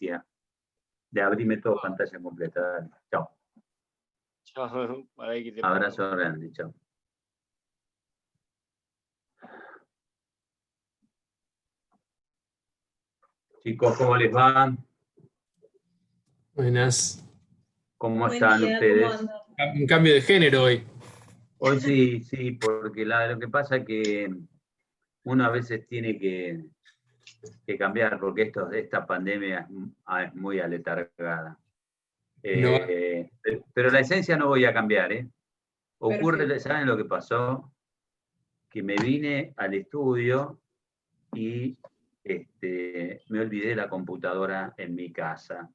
Alicia, de abrirme todo pantalla completa. Dale, chao. Chao, para ahí que te Abrazo grande, chao. Chicos, ¿cómo les va? Buenas. ¿Cómo Buen están día, ustedes? ¿cómo andan? Un cambio de género hoy. Hoy sí, porque lo que pasa es que uno a veces tiene que cambiar, porque esta pandemia es muy aletargada. No. Pero la esencia no voy a cambiar, ¿eh? Ocurre, Perfecto. ¿saben lo que pasó? Que me vine al estudio y me olvidé la computadora en mi casa.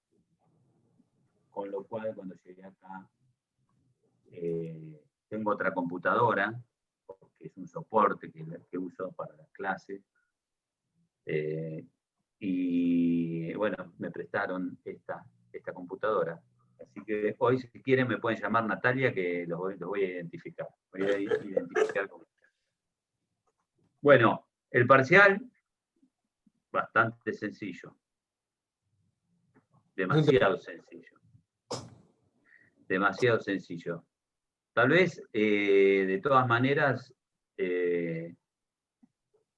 Con lo cual, cuando llegué acá, tengo otra computadora, que es un soporte que uso para las clases. Y bueno, me prestaron esta computadora. Así que hoy, si quieren, me pueden llamar Natalia, que los voy a identificar. Voy a identificar como... Bueno, el parcial, bastante sencillo. Demasiado sencillo. Demasiado sencillo. Tal vez, de todas maneras,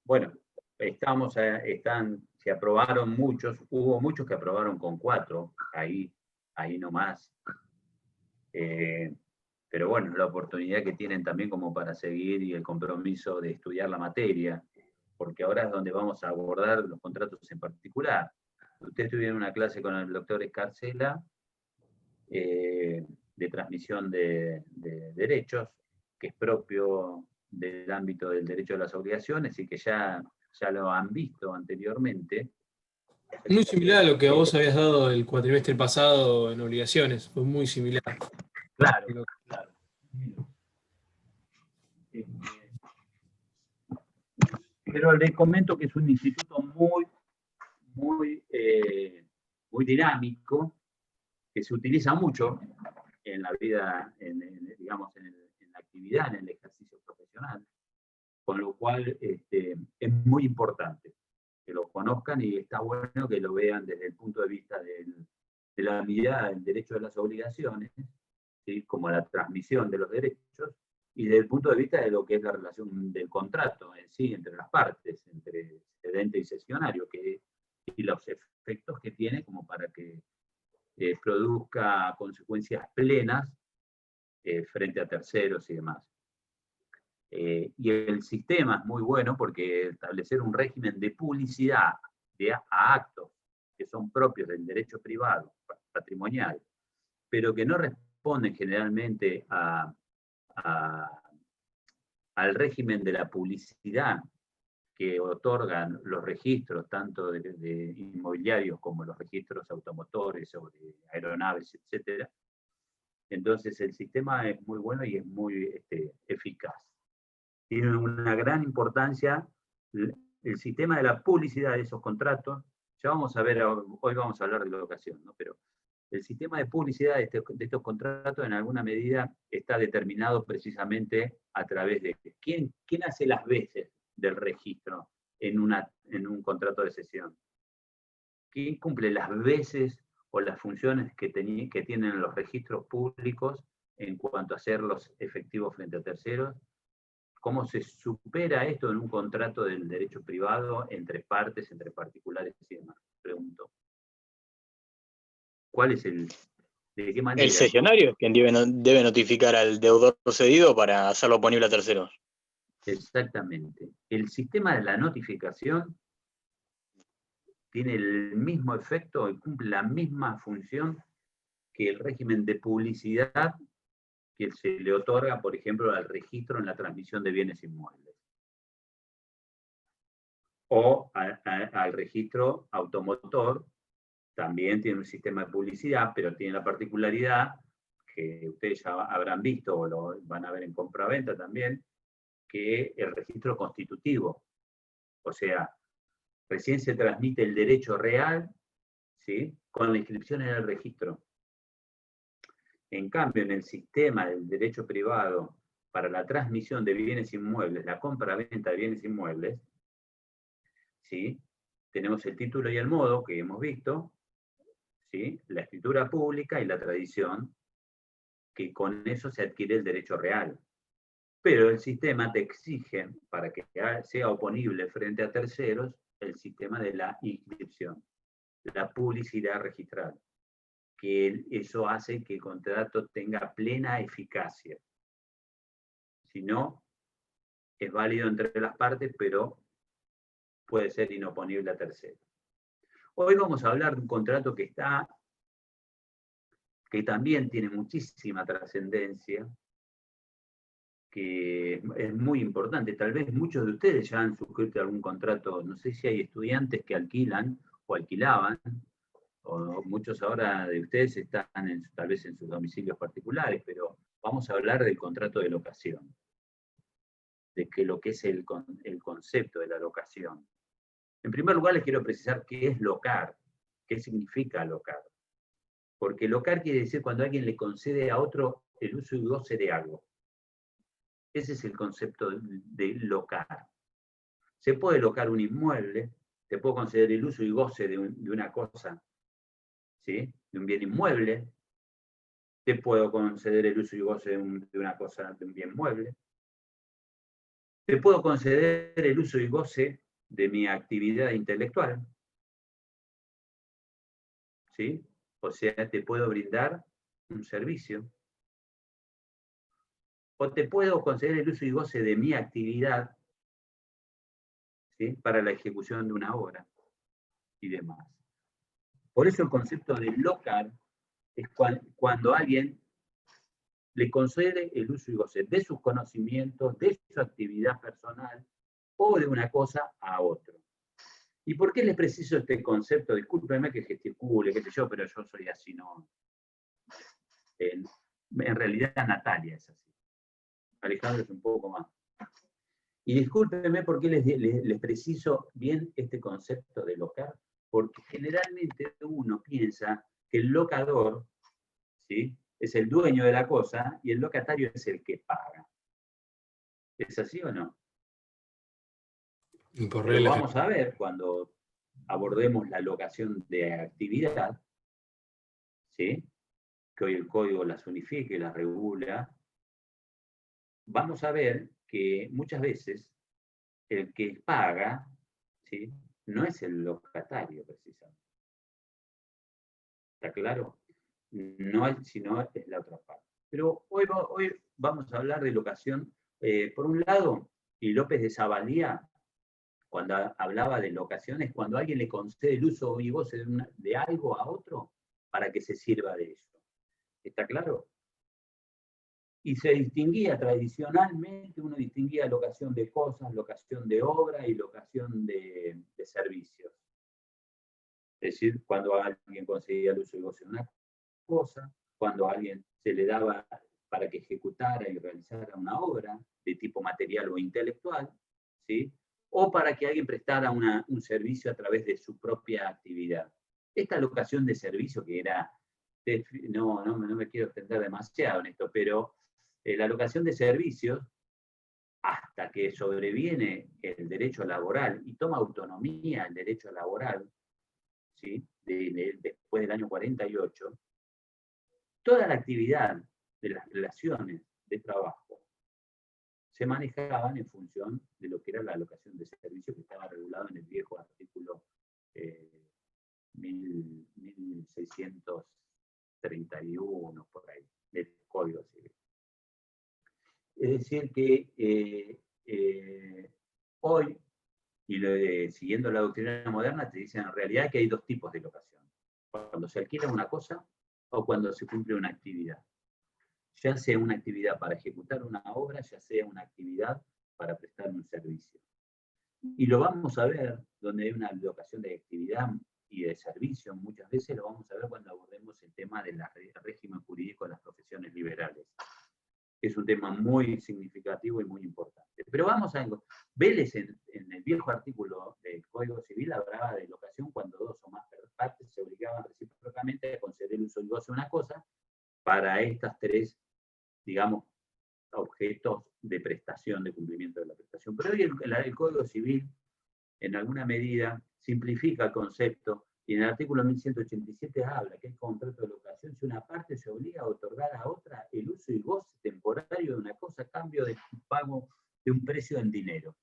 bueno, se aprobaron muchos, hubo muchos que aprobaron con 4, ahí nomás. Pero bueno, la oportunidad que tienen también como para seguir y el compromiso de estudiar la materia, porque ahora es donde vamos a abordar los contratos en particular. Ustedes tuvieron una clase con el doctor Escarcela de transmisión de derechos, que es propio del ámbito del derecho de las obligaciones y que ya lo han visto anteriormente. Muy similar a lo que vos habías dado el cuatrimestre pasado en obligaciones, fue muy similar. Claro. Pero les comento que es un instituto muy dinámico, que se utiliza mucho en la vida, digamos, en la actividad, en el ejercicio profesional, con lo cual es muy importante que lo conozcan y está bueno que lo vean desde el punto de vista de la mirada del derecho de las obligaciones, ¿sí? Como la transmisión de los derechos, y desde el punto de vista de lo que es la relación del contrato en sí, entre las partes, entre cedente y cesionario, y los efectos que tiene como para que produzca consecuencias plenas frente a terceros y demás. Y el sistema es muy bueno porque establecer un régimen de publicidad a actos que son propios del derecho privado, patrimonial, pero que no responden generalmente al régimen de la publicidad que otorgan los registros, tanto de inmobiliarios como los registros automotores o de aeronaves, etc. Entonces el sistema es muy bueno y es muy eficaz. Tiene una gran importancia el sistema de la publicidad de esos contratos. Ya vamos a ver, hoy vamos a hablar de la ocasión, ¿no? Pero el sistema de publicidad de estos contratos en alguna medida está determinado precisamente a través de quién hace las veces del registro en un contrato de cesión. ¿Quién cumple las veces o las funciones que tienen los registros públicos en cuanto a hacerlos efectivos frente a terceros? ¿Cómo se supera esto en un contrato del derecho privado entre partes, entre particulares y demás? Pregunto. ¿Cuál es de qué manera? El cesionario es quien debe notificar al deudor cedido para hacerlo oponible a terceros. Exactamente. El sistema de la notificación tiene el mismo efecto y cumple la misma función que el régimen de publicidad que se le otorga, por ejemplo, al registro en la transmisión de bienes inmuebles. O al registro automotor, también tiene un sistema de publicidad, pero tiene la particularidad que ustedes ya habrán visto o lo van a ver en compraventa también, que el registro constitutivo. O sea, recién se transmite el derecho real, ¿sí?, con la inscripción en el registro. En cambio, en el sistema del derecho privado para la transmisión de bienes inmuebles, la compra-venta de bienes inmuebles, ¿sí?, tenemos el título y el modo que hemos visto, ¿sí? La escritura pública y la tradición, que con eso se adquiere el derecho real. Pero el sistema te exige, para que sea oponible frente a terceros, el sistema de la inscripción, la publicidad registral, que eso hace que el contrato tenga plena eficacia. Si no, es válido entre las partes, pero puede ser inoponible a terceros. Hoy vamos a hablar de un contrato que también tiene muchísima trascendencia, que es muy importante. Tal vez muchos de ustedes ya han suscrito algún contrato, no sé si hay estudiantes que alquilan o alquilaban, o muchos ahora de ustedes están tal vez en sus domicilios particulares, pero vamos a hablar del contrato de locación, de lo que es el concepto de la locación. En primer lugar, les quiero precisar qué es locar, qué significa locar. Porque locar quiere decir cuando alguien le concede a otro el uso y goce de algo. Ese es el concepto de locar. Se puede locar un inmueble, te puedo conceder el uso y goce de una cosa, ¿sí? De un bien inmueble, te puedo conceder el uso y goce de una cosa, de un bien mueble, te puedo conceder el uso y goce de mi actividad intelectual, ¿sí? O sea, te puedo brindar un servicio. O te puedo conceder el uso y goce de mi actividad, ¿sí? Para la ejecución de una obra y demás. Por eso el concepto de locar es cuando alguien le concede el uso y goce de sus conocimientos, de su actividad personal o de una cosa a otro. ¿Y por qué les preciso este concepto? Discúlpenme que gesticule, qué sé yo, pero yo soy así, no. En realidad Natalia es así. Alejandro es un poco más. Y discúlpenme por qué les preciso bien este concepto de locar, porque generalmente uno piensa que el locador, ¿sí?, es el dueño de la cosa y el locatario es el que paga. ¿Es así o no? Pero vamos a ver cuando abordemos la locación de actividad, ¿sí?, que hoy el código las unifica y las regula, vamos a ver que muchas veces el que paga, ¿sí?, no es el locatario precisamente. ¿Está claro? No es, sino es la otra parte. Pero hoy vamos a hablar de locación. Por un lado, y López de Zavalía, cuando hablaba de locaciones, cuando alguien le concede el uso y goce de algo a otro para que se sirva de eso. ¿Está claro? Y se distinguía tradicionalmente, uno distinguía locación de cosas, locación de obra y locación de servicios. Es decir, cuando alguien conseguía el uso y goce de una cosa, cuando a alguien se le daba para que ejecutara y realizara una obra de tipo material o intelectual, ¿sí?, o para que alguien prestara un servicio a través de su propia actividad. Esta locación de servicio que era, no me quiero extender demasiado en esto, pero la locación de servicios, hasta que sobreviene el derecho laboral y toma autonomía el derecho laboral, ¿sí?, después del año 48, toda la actividad de las relaciones de trabajo se manejaban en función de lo que era la alocación de servicios, que estaba regulado en el viejo artículo 1631, por ahí, del Código Civil. Es decir que hoy, y siguiendo la doctrina moderna, te dicen en realidad que hay dos tipos de locación. Cuando se alquila una cosa o cuando se cumple una actividad. Ya sea una actividad para ejecutar una obra, ya sea una actividad para prestar un servicio. Y lo vamos a ver, donde hay una locación de actividad y de servicio, muchas veces lo vamos a ver cuando abordemos el tema del régimen jurídico de las profesiones liberales. Es un tema muy significativo y muy importante. Pero vamos a ver, Vélez en el viejo artículo del Código Civil hablaba de locación cuando dos o más partes se obligaban recíprocamente a conceder el uso y goce de una cosa para estas tres, digamos, objetos de prestación, de cumplimiento de la prestación. Pero hoy el Código Civil, en alguna medida, simplifica el concepto Y en el artículo 1187 habla que el contrato de locación, si una parte se obliga a otorgar a otra el uso y goce temporario de una cosa a cambio de pago de un precio en dinero.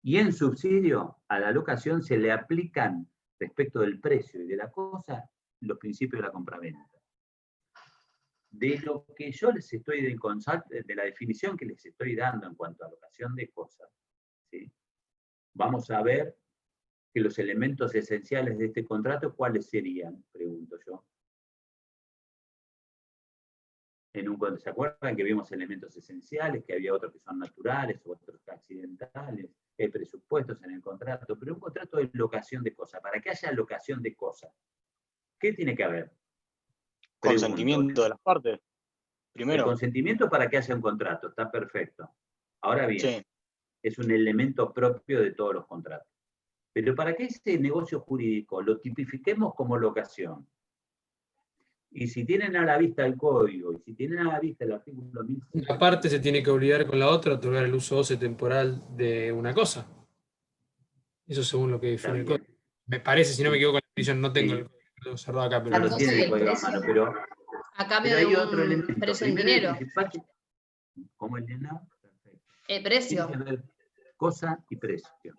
Y en subsidio a la locación se le aplican, respecto del precio y de la cosa, los principios de la compraventa. De lo que yo les estoy de la definición que les estoy dando en cuanto a locación de cosas, ¿sí? Vamos a ver que los elementos esenciales de este contrato, ¿cuáles serían? Pregunto yo. ¿Se acuerdan que vimos elementos esenciales, que había otros que son naturales, otros accidentales? Hay presupuestos en el contrato, pero un contrato de locación de cosas. Para que haya locación de cosas, ¿qué tiene que haber? Consentimiento de las partes, primero. El consentimiento para que haya un contrato, está perfecto. Ahora bien, Sí. es un elemento propio de todos los contratos. Pero para que ese negocio jurídico lo tipifiquemos como locación, y si tienen a la vista el código, y si tienen a la vista el artículo 1100... Una parte se tiene que obligar con la otra a otorgar el uso goce temporal de una cosa. Eso según lo que define el código. Me parece, si no me equivoco, la definición, no tengo el código cerrado acá, pero no lo tiene el código a mano, pero a cambio hay de otro un elemento. precio en Primero y dinero. principal, ¿cómo el dinero? Perfecto. Precio. Tiene que haber cosa y precio.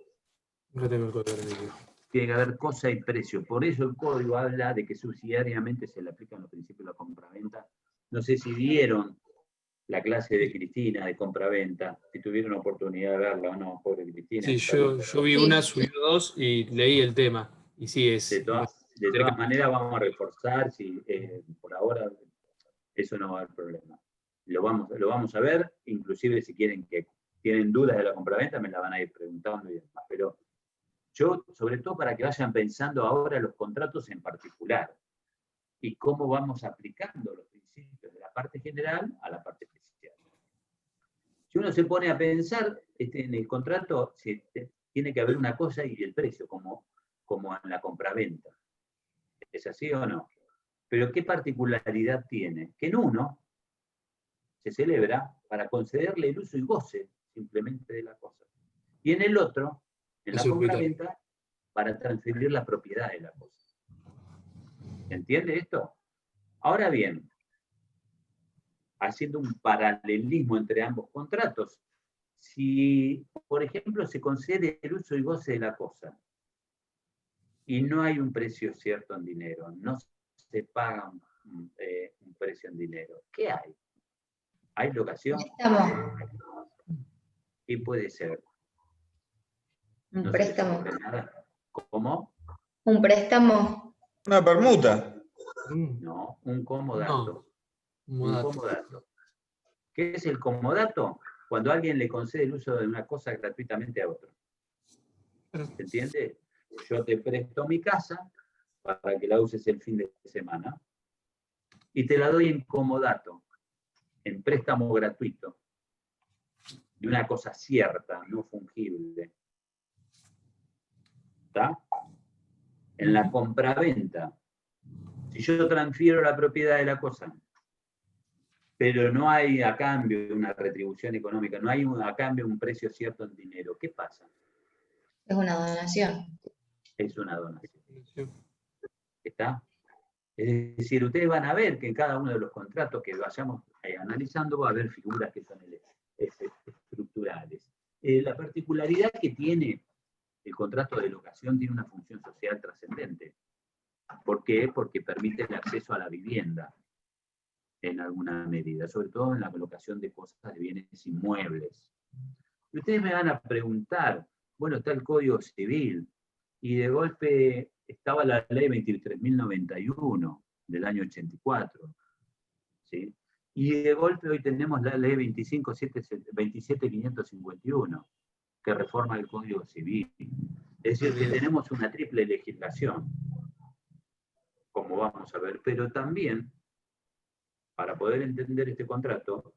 no tengo el código enemigo. Tiene que haber cosa y precio. Por eso el código habla de que subsidiariamente se le aplican los principios de la compraventa. No sé si vieron la clase de Cristina de compraventa, si tuvieron oportunidad de verla o no, pobre Cristina. Sí, yo vi una, subí dos y leí el tema. Y sí, es... De todas maneras vamos a reforzar, si por ahora eso no va a haber problema. Lo vamos a ver, inclusive si tienen dudas de la compraventa, me la van a ir preguntando y demás. Pero yo, sobre todo para que vayan pensando ahora los contratos en particular y cómo vamos aplicando los principios de la parte general a la parte especial. Si uno se pone a pensar, en el contrato tiene que haber una cosa y el precio, como en la compraventa. ¿Es así o no? Pero ¿qué particularidad tiene? Que en uno se celebra para concederle el uso y goce simplemente de la cosa. Y en el otro, en la compraventa, para transferir la propiedad de la cosa. ¿Entiende esto? Ahora bien, haciendo un paralelismo entre ambos contratos, si, por ejemplo, se concede el uso y goce de la cosa y no hay un precio cierto en dinero, no se paga un precio en dinero, ¿qué hay? ¿Hay locación? ¿Qué puede ser? Un préstamo. Nada. ¿Cómo? Un préstamo. Una permuta. No, un comodato. No, un comodato. ¿Qué es el comodato? Cuando alguien le concede el uso de una cosa gratuitamente a otro. ¿Se entiende? Yo te presto mi casa para que la uses el fin de semana y te la doy en comodato, en préstamo gratuito, de una cosa cierta, no fungible. ¿Está? En la compraventa, si yo transfiero la propiedad de la cosa, pero no hay a cambio una retribución económica, no hay a cambio un precio cierto en dinero, ¿qué pasa? Es una donación. Es una donación. ¿Está? Es decir, ustedes van a ver que en cada uno de los contratos que vayamos analizando va a haber figuras que son estructurales. La particularidad que tiene el contrato de locación tiene una función social trascendente. ¿Por qué? Porque permite el acceso a la vivienda en alguna medida, sobre todo en la colocación de cosas de bienes inmuebles. Y ustedes me van a preguntar, bueno, está el Código Civil, y de golpe estaba la ley 23.091 del año 84, ¿sí? Y de golpe hoy tenemos la ley 27.551, que reforma el Código Civil. Es decir, que tenemos una triple legislación, como vamos a ver, pero también, para poder entender este contrato,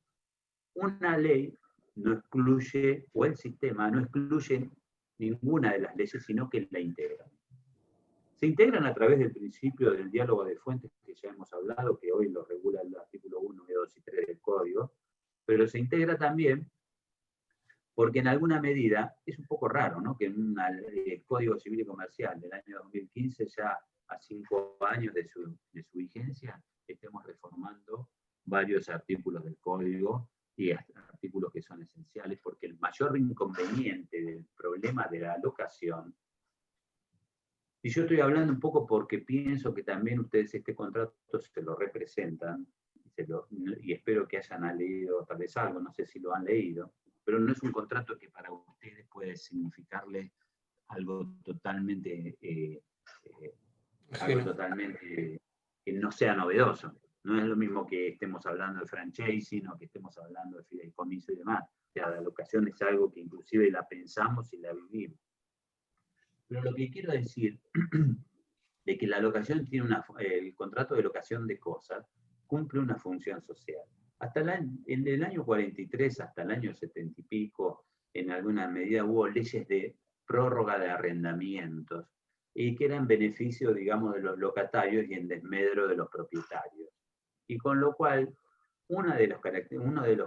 una ley no excluye, o el sistema no excluye ninguna de las leyes, sino que la integran. Se integran a través del principio del diálogo de fuentes que ya hemos hablado, que hoy lo regula el artículo 1, 2 y 3 del Código, pero se integra también Porque en alguna medida es un poco raro, ¿no? Que en el Código Civil y Comercial del año 2015, ya a 5 años de su vigencia, estemos reformando varios artículos del Código y artículos que son esenciales, porque el mayor inconveniente del problema de la locación, y yo estoy hablando un poco porque pienso que también ustedes este contrato se lo representan, y espero que hayan leído tal vez algo, no sé si lo han leído, pero no es un contrato que para ustedes puede significarle algo totalmente, que no sea novedoso. No es lo mismo que estemos hablando de franchising o que estemos hablando de fideicomiso y demás. O sea, la locación es algo que inclusive la pensamos y la vivimos. Pero lo que quiero decir de que la locación tiene el contrato de locación de cosas cumple una función social. En el año 43 hasta el año 70 y pico, en alguna medida hubo leyes de prórroga de arrendamientos, y que eran beneficio, digamos, de los locatarios y en desmedro de los propietarios. Y con lo cual, uno de los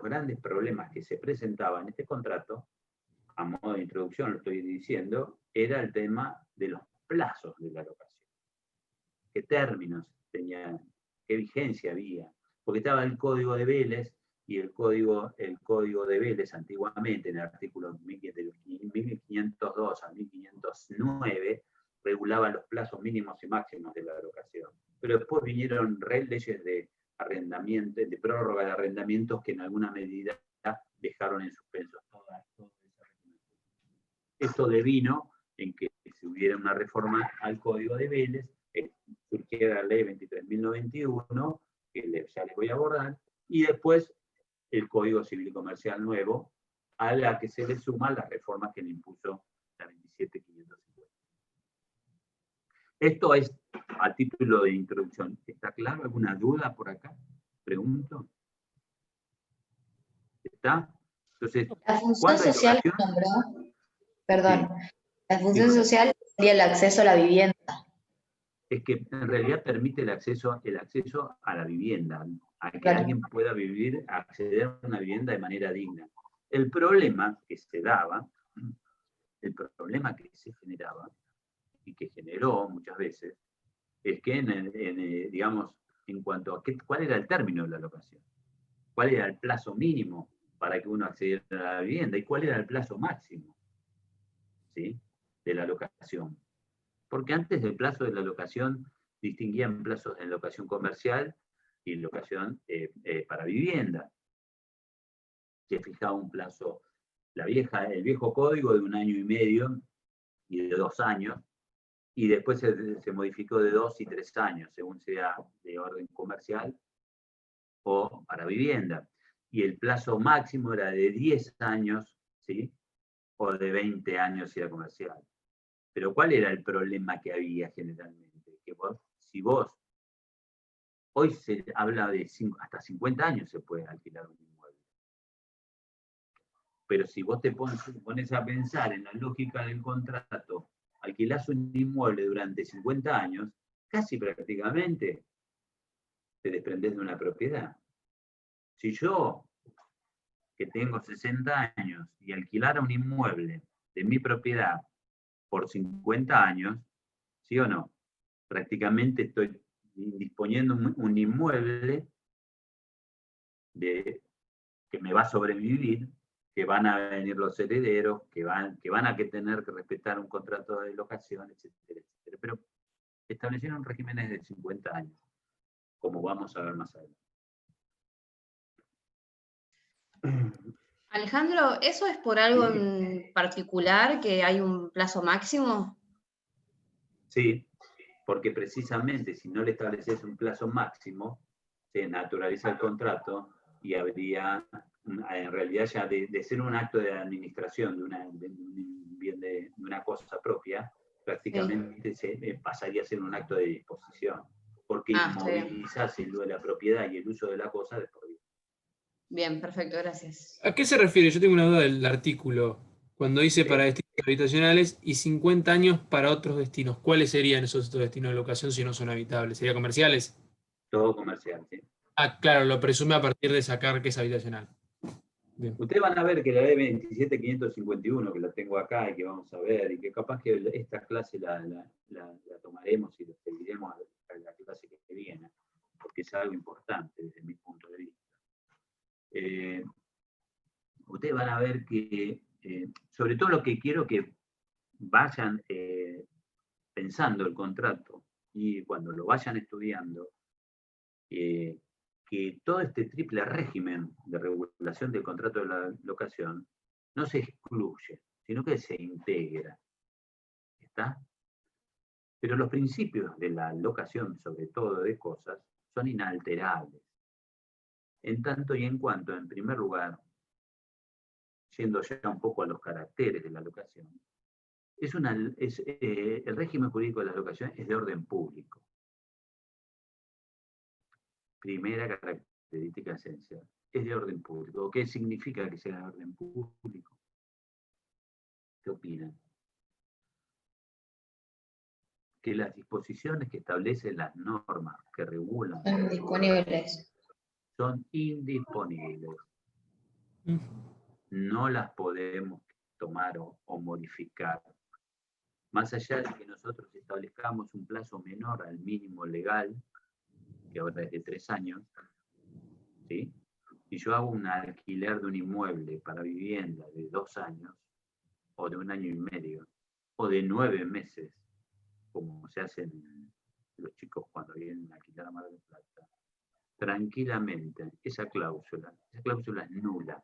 grandes problemas que se presentaba en este contrato, a modo de introducción lo estoy diciendo, era el tema de los plazos de la locación. ¿Qué términos tenían? ¿Qué vigencia había? Porque estaba el Código de Vélez, y el código de Vélez antiguamente, en el artículo 1502 a 1509, regulaba los plazos mínimos y máximos de la locación. Pero después vinieron leyes de arrendamiento, de prórroga de arrendamientos, que en alguna medida dejaron en suspenso toda esa regulación. Esto devino en que si hubiera una reforma al Código de Vélez, surgiera la ley 23.091, que ya les voy a abordar, y después el Código Civil y Comercial nuevo, a la que se le suma la reforma que le impuso la 27.550. Esto es a título de introducción. ¿Está claro? ¿Alguna duda por acá? Pregunto. ¿Está? Entonces, La función social que nombró, perdón, la función social sería el acceso a la vivienda. Es que en realidad permite el acceso a la vivienda, a que alguien pueda acceder a una vivienda de manera digna. El problema que se daba, el problema que se generaba, y que generó muchas veces, es que, digamos, en cuanto a cuál era el término de la locación, cuál era el plazo mínimo para que uno accediera a la vivienda, y cuál era el plazo máximo, ¿sí?, de la locación. Porque antes del plazo de la locación distinguían plazos de locación comercial y locación para vivienda. Se fijaba un plazo, el viejo código de 1 año y medio y de 2 años, y después se modificó de 2 y 3 años, según sea de orden comercial o para vivienda. Y el plazo máximo era de 10 años, ¿sí?, o de 20 años si era comercial. Pero ¿cuál era el problema que había generalmente? Que hoy se habla de hasta 50 años se puede alquilar un inmueble. Pero si vos te pones a pensar en la lógica del contrato, alquilás un inmueble durante 50 años, casi prácticamente te desprendés de una propiedad. Si yo, que tengo 60 años, y alquilara un inmueble de mi propiedad por 50 años, ¿sí o no? Prácticamente estoy disponiendo un inmueble que me va a sobrevivir, que van a venir los herederos, que van a tener que respetar un contrato de locación, etcétera, etcétera. Pero establecieron regímenes de 50 años, como vamos a ver más adelante. Alejandro, ¿eso es por algo en particular, que hay un plazo máximo? Sí, porque precisamente si no le estableces un plazo máximo, se naturaliza el contrato y habría, en realidad, ya de ser un acto de administración de una cosa propia, prácticamente pasaría a ser un acto de disposición, porque inmovilizas la propiedad y el uso de la cosa de por vida. Bien, perfecto, gracias. ¿A qué se refiere? Yo tengo una duda del artículo. Cuando dice para destinos habitacionales y 50 años para otros destinos, ¿cuáles serían esos otros destinos de locación si no son habitables? ¿Serían comerciales? Todo comercial, sí. Ah, claro, lo presume a partir de sacar que es habitacional. Bien. Ustedes van a ver que la ley 27551, que la tengo acá y que vamos a ver, y que capaz que esta clase la tomaremos y la seguiremos a la clase que viene, porque es algo importante desde mi punto de vista. Ustedes van a ver que, sobre todo lo que quiero que vayan pensando el contrato y cuando lo vayan estudiando, que todo este triple régimen de regulación del contrato de la locación no se excluye, sino que se integra. ¿Está? Pero los principios de la locación, sobre todo de cosas, son inalterables. En tanto y en cuanto, en primer lugar, yendo ya un poco a los caracteres de la locación, el régimen jurídico de la locación es de orden público. Primera característica esencial, es de orden público. ¿Qué significa que sea de orden público? ¿Qué opinan? Que las disposiciones que establecen las normas que regulan Son disponibles. son indisponibles. No las podemos tomar o modificar. Más allá de que nosotros establezcamos un plazo menor al mínimo legal, que ahora es de 3 años, ¿sí? Si yo hago un alquiler de un inmueble para vivienda de 2 años, o de 1 año y medio, o de 9 meses, como se hacen los chicos cuando vienen a alquilar a Mar del Plata, tranquilamente, esa cláusula es nula.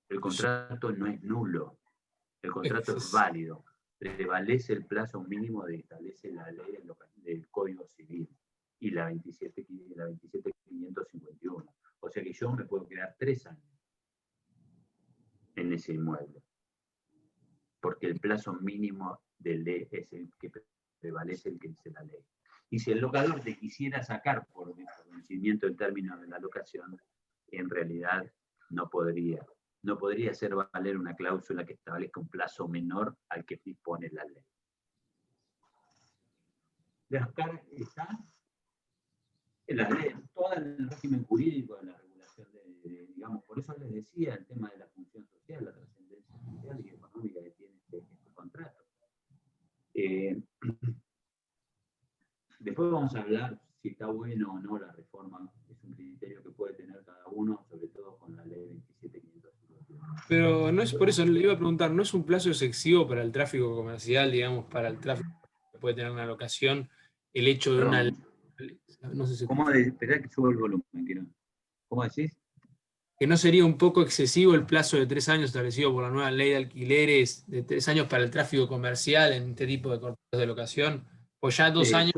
El contrato no es nulo, el contrato es válido, prevalece el plazo mínimo que establece la ley del Código Civil y la 27551. O sea que yo me puedo quedar 3 años en ese inmueble, porque el plazo mínimo de ley es el que prevalece, el que dice la ley. Y si el locador te quisiera sacar por desconocimiento del término de la locación, en realidad no podría hacer valer una cláusula que establezca un plazo menor al que dispone la ley. Las caras están en la ley, todo el régimen jurídico de la regulación digamos, por eso les decía el tema de la función social, la trascendencia social y económica que tiene este contrato. Después vamos a hablar si está bueno o no la reforma, es un criterio que puede tener cada uno, sobre todo con la ley 27551. Pero no es por eso, le iba a preguntar, ¿no es un plazo excesivo para el tráfico comercial, digamos, para el tráfico que puede tener una locación, el hecho de una... No sé si... Esperá que subo el volumen, que no. ¿Cómo decís? ¿Que no sería un poco excesivo el plazo de 3 años establecido por la nueva ley de alquileres, de 3 años para el tráfico comercial en este tipo de contratos de locación? Pues ya 2 años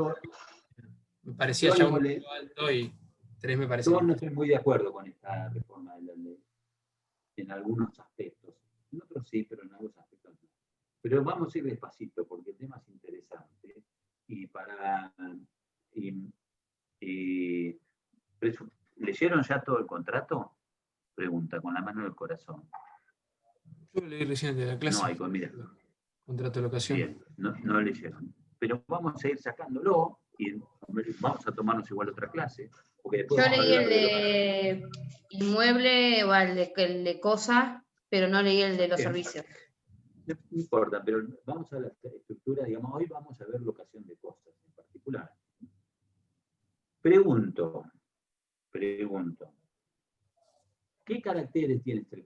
me parecía ya un poco alto y 3 me parecía. Yo no estoy muy de acuerdo con esta reforma de la ley, en algunos aspectos. En otros sí, pero en algunos aspectos no. Pero vamos a ir despacito, porque el tema es interesante. ¿Leyeron ya todo el contrato? Pregunta, con la mano en el corazón. Yo lo leí recién de la clase. No, mira. Contrato de locación. Bien, no leyeron. Pero vamos a ir sacándolo y vamos a tomarnos igual otra clase. Yo leí el de inmueble o el de cosas, pero no leí el de los servicios. No importa, pero vamos a la estructura, digamos, hoy vamos a ver locación de cosas en particular. Pregunto, ¿qué caracteres tiene este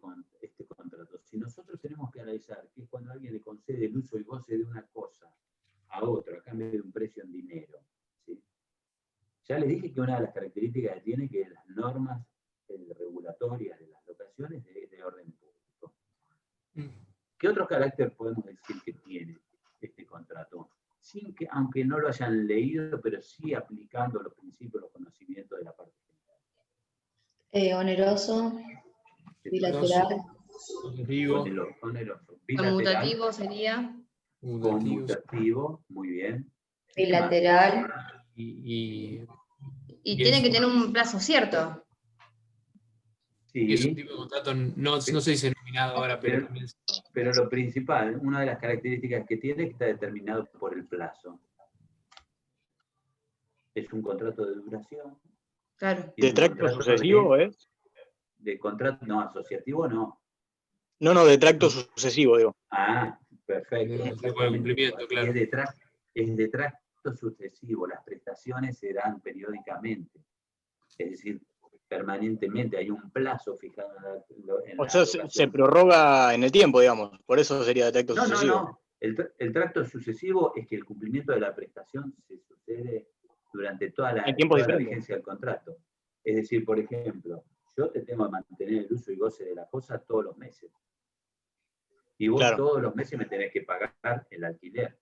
contrato? Si nosotros tenemos que analizar que es cuando alguien le concede el uso y goce de una cosa a otro a cambio de un precio en dinero, ¿sí? Ya les dije que una de las características que tiene que las normas regulatorias de las locaciones es de orden público. ¿Qué otro carácter podemos decir que tiene este contrato? Sin que, aunque no lo hayan leído, pero sí aplicando los principios, los conocimientos de la parte general. Oneroso, bilateral. Oneroso. Conmutativo sería. Conmutativo, muy bien. Bilateral. Y tiene que tener un plazo cierto. Sí. Y es un tipo de contrato, no se dice nominado ahora, pero también... Pero lo principal, una de las características que tiene es que está determinado por el plazo. Es un contrato de duración. ¿De tracto sucesivo, de contrato, no, asociativo no. No, de tracto sucesivo, digo. Ah, perfecto. El tiempo de cumplimiento, claro. Es de tracto sucesivo, las prestaciones se dan periódicamente, es decir, permanentemente, hay un plazo fijado en O sea, se prorroga en el tiempo, digamos, por eso sería de tracto sucesivo. No. El tracto sucesivo es que el cumplimiento de la prestación se sucede durante toda la vigencia del contrato. Es decir, por ejemplo, yo te tengo que mantener el uso y goce de la cosa todos los meses. Y vos todos los meses me tenés que pagar el alquiler.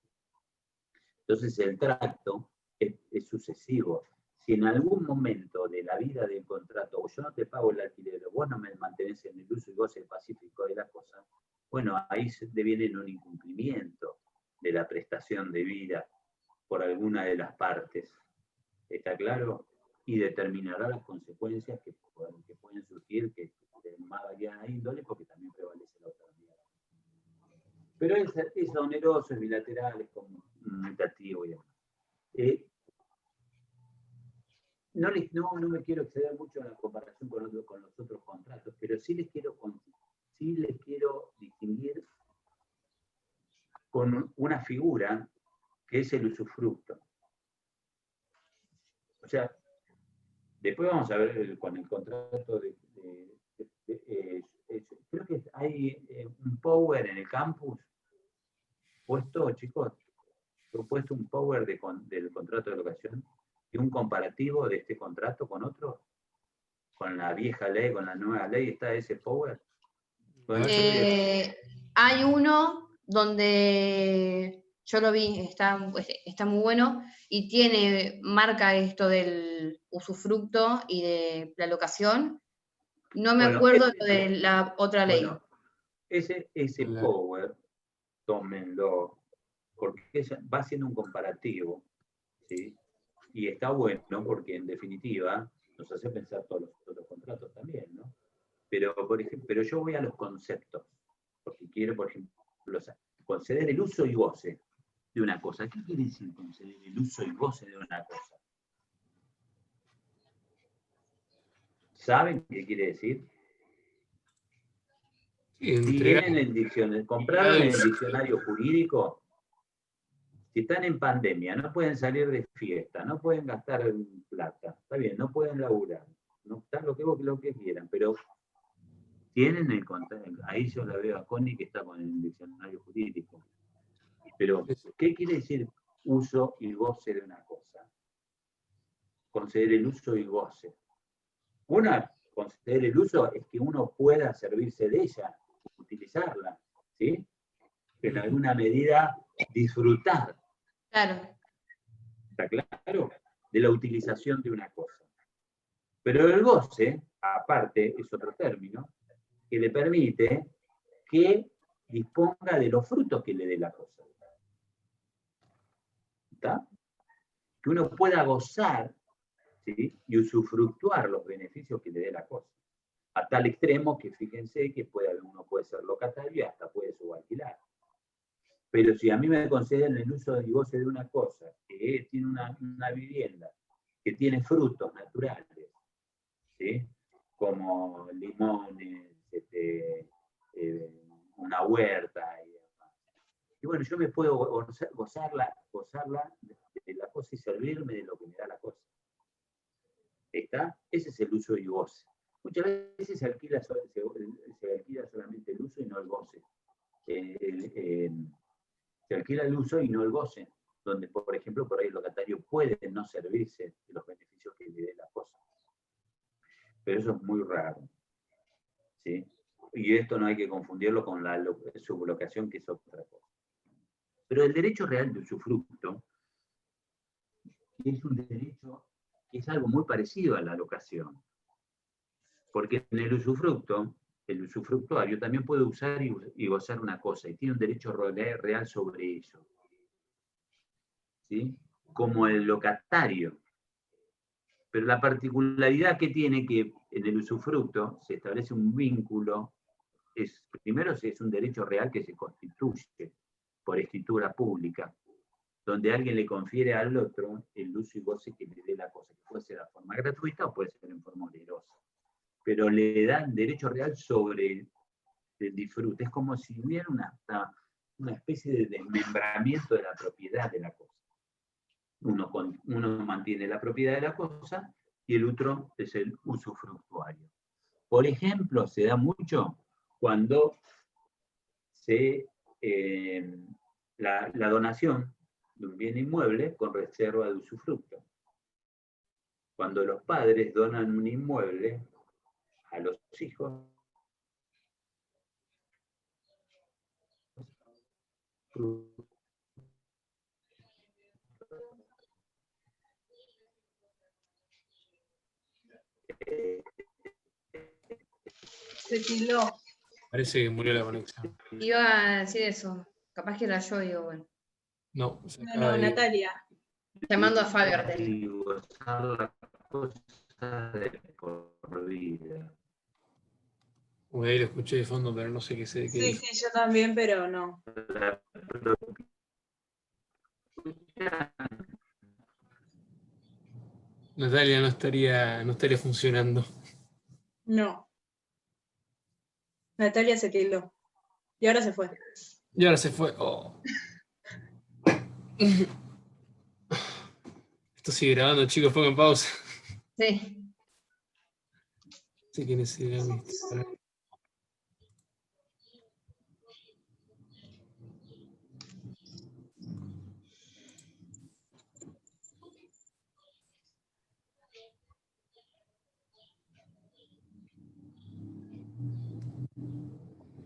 Entonces el tracto es sucesivo. Si en algún momento de la vida del contrato o yo no te pago el alquiler o vos no me mantenés en el uso y goce pacífico de la cosa, bueno, ahí se deviene en un incumplimiento de la prestación de vida por alguna de las partes. ¿Está claro? Y determinará las consecuencias que pueden surgir, que de más variada índole, porque también prevalece la otra vida. Pero es oneroso, es bilateral, es comunicativo y demás. No me quiero exceder mucho en la comparación con los otros contratos, pero sí les quiero distinguir con una figura que es el usufructo. O sea, después vamos a ver con el contrato creo que hay un power en el campus puesto, chicos, propuesto un power del contrato de locación y un comparativo de este contrato con otro, con la vieja ley, con la nueva ley, ¿está ese power? Bueno, hay uno donde yo lo vi, está muy bueno y marca esto del usufructo y de la locación. No me acuerdo de la otra ley. Bueno, ese power, tómenlo, porque va siendo un comparativo, ¿sí? Y está bueno porque en definitiva nos hace pensar todos los otros contratos también, ¿no? Pero yo voy a los conceptos, porque quiero, por ejemplo, conceder el uso y goce de una cosa. ¿Qué quiere decir conceder el uso y goce de una cosa? ¿Saben qué quiere decir? Tienen el diccionario, compraron el diccionario jurídico. Si están en pandemia, no pueden salir de fiesta, no pueden gastar plata, está bien, no pueden laburar, no está lo que quieran, pero tienen el contrato. Ahí yo la veo a Connie que está con el diccionario jurídico. Pero, ¿qué quiere decir uso y goce de una cosa? Conceder el uso y goce. Conceder el uso es que uno pueda servirse de ella, utilizarla, ¿sí? Pero en alguna medida disfrutar. Claro. ¿Está claro? De la utilización de una cosa. Pero el goce, aparte, es otro término, que le permite que disponga de los frutos que le dé la cosa. ¿Está? Que uno pueda gozar, ¿sí? Y usufructuar los beneficios que le dé la cosa. A tal extremo que fíjense que uno puede ser locatario y hasta puede subalquilar. Pero si a mí me conceden el uso y goce de una cosa, que tiene una vivienda, que tiene frutos naturales, ¿sí? Como limones, una huerta y demás. Y bueno, yo me puedo gozarla de la cosa y servirme de lo que me da la cosa. ¿Está? Ese es el uso y goce. Muchas veces se alquila solamente el uso y no el goce. Se alquila el uso y no el goce, donde, por ejemplo, por ahí el locatario puede no servirse de los beneficios que le dé la cosa. Pero eso es muy raro, ¿sí? Y esto no hay que confundirlo con la sublocación, que es otra cosa. Pero el derecho real de usufructo es un derecho que es algo muy parecido a la locación. Porque en el usufructuario también puede usar y gozar una cosa, y tiene un derecho real sobre eso. ¿Sí? Como el locatario. Pero la particularidad que tiene que en el usufructo se establece un vínculo, primero es un derecho real que se constituye por escritura pública, donde alguien le confiere al otro el uso y goce que le dé la cosa, que puede ser de forma gratuita o puede ser en forma onerosa. pero le dan derecho real sobre el disfrute. Es como si hubiera una especie de desmembramiento de la propiedad de la cosa. Uno mantiene la propiedad de la cosa y el otro es el usufructuario. Por ejemplo, se da mucho cuando la donación de un bien inmueble con reserva de usufructo. Cuando los padres donan un inmueble a los hijos, Se tildó. Parece que murió la conexión. Iba a decir eso. Capaz que era yo, digo, bueno. No, se No, acaba no, de ir. Natalia. Llamando a Faber. y gozar la cosa de por vida. Uy, ahí lo escuché de fondo, pero no sé qué Sí, dijo. sí, yo también, pero no. La propiedad Natalia no estaría funcionando. No. Natalia se tildó. Y ahora se fue. Y ahora se fue. Oh. Esto sigue grabando, chicos, pongan pausa. Sí. No sé quién es el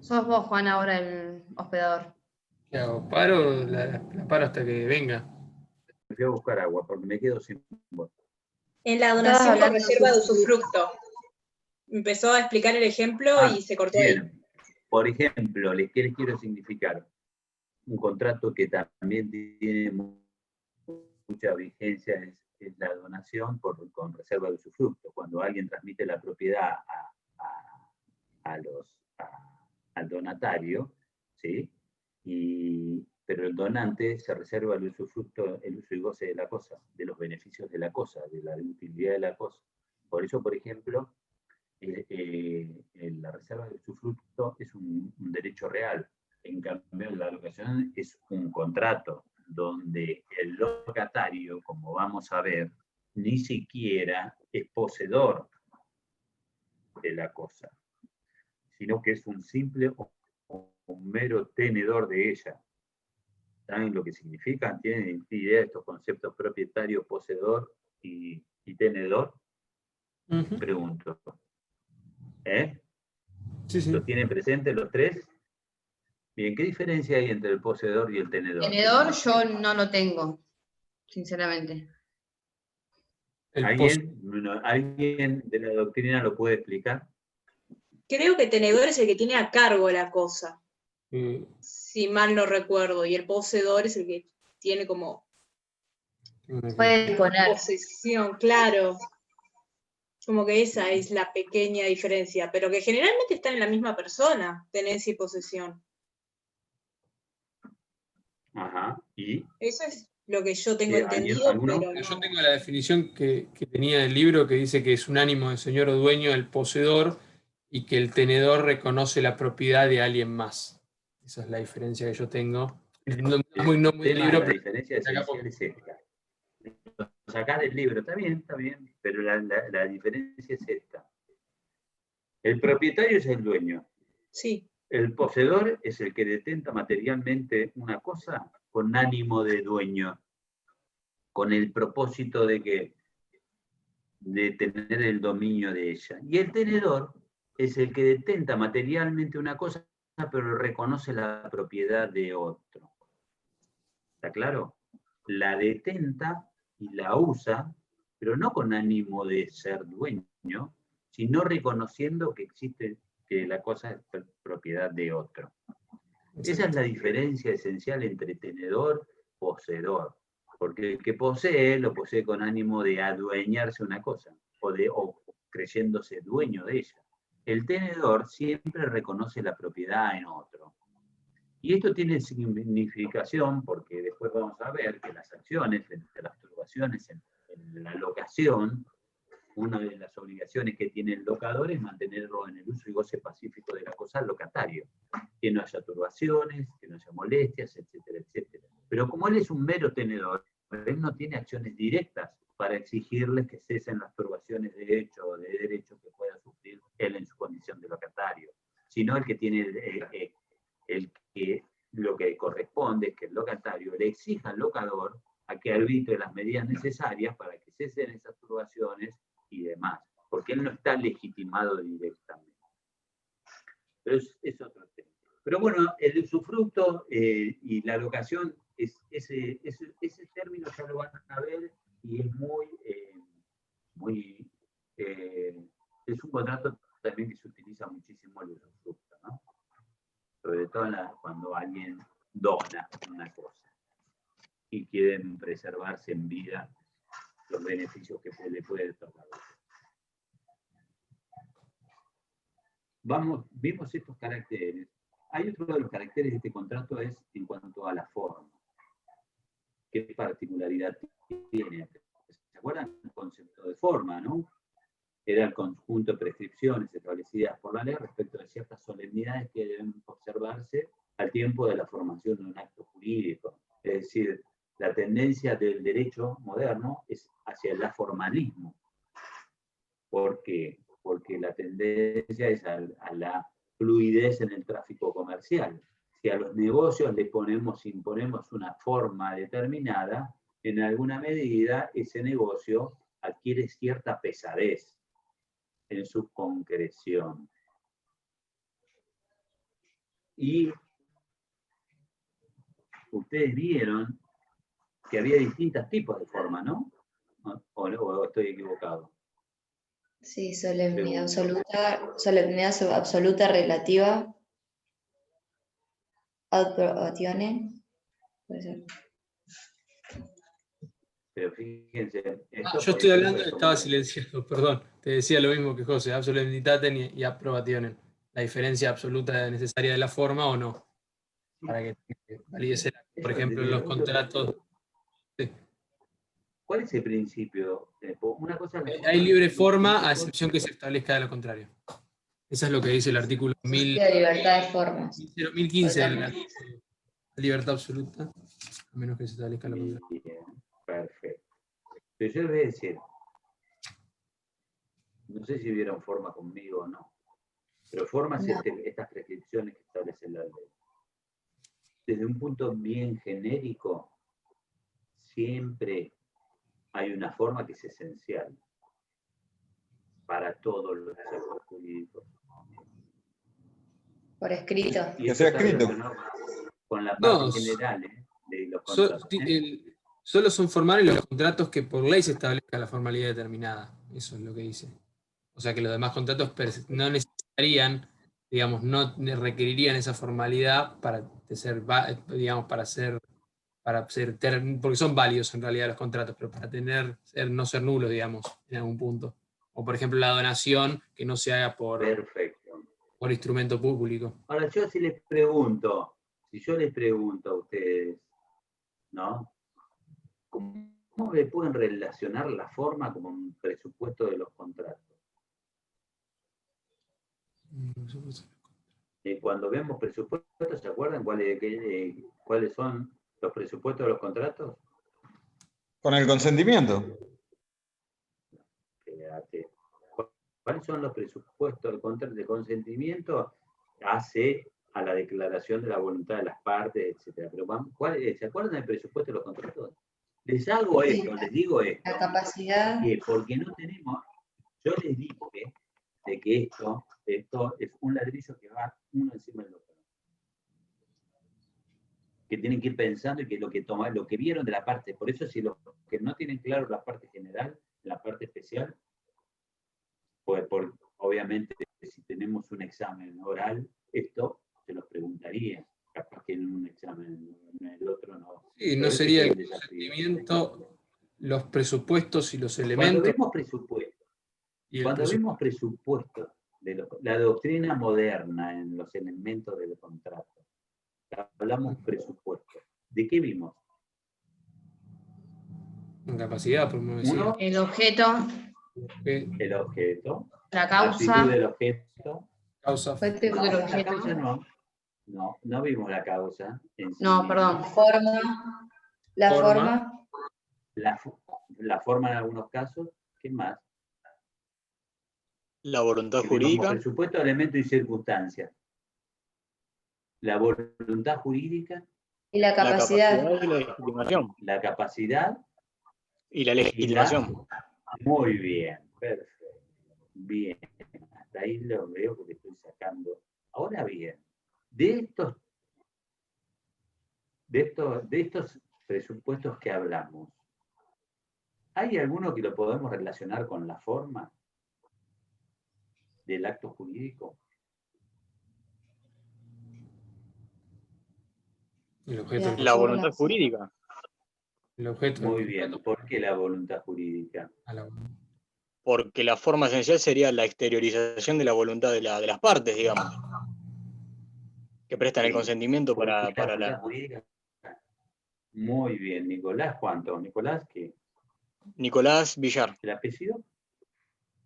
Sos vos, Juan, ahora el hospedador. ¿Qué hago? ¿Paro? La paro hasta que venga. Me fui a buscar agua porque me quedo sin voz. En la Estabas donación por hablando de reserva de usufructo. usufructo. Empezó a explicar el ejemplo y se cortó ahí. Bien. Por ejemplo, ¿qué les quiero significar? Un contrato que también tiene mucha vigencia es la donación con reserva de usufructo. Cuando alguien transmite la propiedad al donatario, ¿sí? Pero el donante se reserva el usufructo, el uso y goce de la cosa, de los beneficios de la cosa, de la utilidad de la cosa. Por eso, por ejemplo, la reserva de usufructo es un derecho real. En cambio, la locación es un contrato donde el locatario, como vamos a ver, ni siquiera es poseedor de la cosa, sino que es un simple o un mero tenedor de ella. ¿Saben lo que significan? ¿Tienen idea de estos conceptos propietario, poseedor y tenedor? Pregunto. Sí, sí. ¿Lo tienen presente los tres? Bien, ¿qué diferencia hay entre el poseedor y el tenedor? Tenedor yo no lo tengo, sinceramente. ¿Alguien de la doctrina lo puede explicar? Creo que tenedor es el que tiene a cargo la cosa, si mal no recuerdo, y el poseedor es el que tiene como Puede poner. posesión, claro. Como que esa es la pequeña diferencia, pero que generalmente están en la misma persona, tenencia y posesión. Ajá, ¿y? Eso es lo que yo tengo ¿Alguien- entendido, alguno? pero no. Yo tengo la definición que tenía del libro que dice que es un ánimo de señor o dueño el poseedor y que el tenedor reconoce la propiedad de alguien más. Esa es la diferencia que yo tengo. No muy del libro, La pero diferencia acá esencial es esta. Lo sacás del libro, está bien, pero la diferencia es esta. El propietario es el dueño. Sí, El poseedor es el que detenta materialmente una cosa con ánimo de dueño, con el propósito de tener el dominio de ella. Y el tenedor es el que detenta materialmente una cosa, pero reconoce la propiedad de otro. ¿Está claro? La detenta y la usa, pero no con ánimo de ser dueño, sino reconociendo que existe, que la cosa es propiedad de otro. Esa es la diferencia esencial entre tenedor y poseedor. Porque el que posee, lo posee con ánimo de adueñarse una cosa, o creyéndose dueño de ella. El tenedor siempre reconoce la propiedad en otro. Y esto tiene significación porque después vamos a ver que las acciones, las turbaciones en la locación, una de las obligaciones que tiene el locador es mantenerlo en el uso y goce pacífico de la cosa al locatario. Que no haya turbaciones, que no haya molestias, etcétera, etcétera. Pero como él es un mero tenedor, él no tiene acciones directas para exigirle que cesen las turbaciones de hecho o de derecho que pueda sufrir él en su condición de locatario, sino el que tiene lo que corresponde es que el locatario le exija al locador a que arbitre las medidas necesarias para que cesen esas turbaciones y demás, porque él no está legitimado directamente. Pero es otro tema. Pero bueno, el usufructo y la locación, ese término ya lo van a ver y es es un contrato también que se utiliza muchísimo el usufructo, ¿no? Sobre todo cuando alguien dona una cosa y quieren preservarse en vida los beneficios que le puede tocar. Vimos estos caracteres. Hay otro de los caracteres de este contrato es en cuanto a la forma. ¿Qué particularidad tiene? ¿Se acuerdan del concepto de forma, no? Era el conjunto de prescripciones establecidas por la ley respecto de ciertas solemnidades que deben observarse al tiempo de la formación de un acto jurídico. Es decir, la tendencia del derecho moderno es hacia el aformalismo. ¿Por qué? Porque la tendencia es a la fluidez en el tráfico comercial. Si a los negocios le imponemos una forma determinada, en alguna medida ese negocio adquiere cierta pesadez en su concreción. Y ustedes vieron que había distintos tipos de forma, ¿no? ¿O estoy equivocado? Sí, solemnidad absoluta relativa, ad probatione, puede ser. Pero fíjense... Yo estoy hablando, estaba silenciado, perdón. Te decía lo mismo que José, ad solemnitatem y ad probationem. La diferencia absoluta necesaria de la forma o no. Para que valiese, por ejemplo, en los contratos. Sí. ¿Cuál es el principio? Una cosa Hay libre forma a excepción que se establezca de lo contrario. Eso es lo que dice el artículo La libertad de formas. 1015 de la libertad absoluta, a menos que se establezca lo contrario. Bien, perfecto. Pero yo les voy a decir, no sé si vieron forma conmigo o no, pero formas No. Estas prescripciones que establece la ley. Desde un punto bien genérico, siempre hay una forma que es esencial para todos los actos jurídicos. Por escrito. Y Que esto sea está escrito. relacionado con la parte general de los contratos. Solo son formales los contratos que por ley se establezca la formalidad determinada. Eso es lo que dice. O sea que los demás contratos no necesitarían, digamos, no requerirían esa formalidad para ser, digamos, porque son válidos en realidad los contratos, pero para no ser nulos, digamos, en algún punto. O por ejemplo la donación que no se haga por instrumento público. Ahora yo si yo les pregunto a ustedes, ¿no? ¿Cómo le pueden relacionar la forma con un presupuesto de los contratos? Cuando vemos presupuestos, ¿se acuerdan cuáles son los presupuestos de los contratos? Con el consentimiento. Espérate. ¿Cuáles son los presupuestos de consentimiento? Hace a la declaración de la voluntad de las partes, etc. Pero ¿se acuerdan del presupuesto de los contratos? Les hago esto, les digo esto. La capacidad. Porque no tenemos, yo les digo de que esto es un ladrillo que va uno encima del otro. Que tienen que ir pensando y que lo que vieron de la parte, por eso si los que no tienen claro la parte general, la parte especial, pues obviamente si tenemos un examen oral, esto se los preguntaría, capaz que en un examen, en el otro no. Sí, no sería el consentimiento, los presupuestos y los elementos. Cuando vemos presupuestos de la doctrina moderna en los elementos del contrato, hablamos presupuesto. ¿De qué vimos? En capacidad, por no decir. El objeto. El objeto, La la actitud causa, del objeto. Causa. Fuente No, del la objeto. causa no vimos la causa en sí no, misma. perdón, Forma. La Forma. forma. La forma en algunos casos, ¿qué más? La voluntad Que vimos jurídica. presupuesto, elemento y circunstancia. La voluntad jurídica, Y la La capacidad. capacidad y la legitimación. la capacidad Y la y la... legitimación. Muy bien, perfecto. Bien, hasta ahí lo veo porque estoy sacando. Ahora bien, de estos presupuestos que hablamos, ¿hay alguno que lo podemos relacionar con la forma del acto jurídico? El objeto. La voluntad jurídica. El objeto. Muy bien, ¿por qué la voluntad jurídica? A la- Porque la forma esencial sería la exteriorización de la voluntad de las partes, digamos, que prestan el Sí, consentimiento ¿por qué para la voluntad la... jurídica? Muy bien, Nicolás, ¿cuánto? Nicolás, ¿qué? Nicolás Villar. ¿El apellido?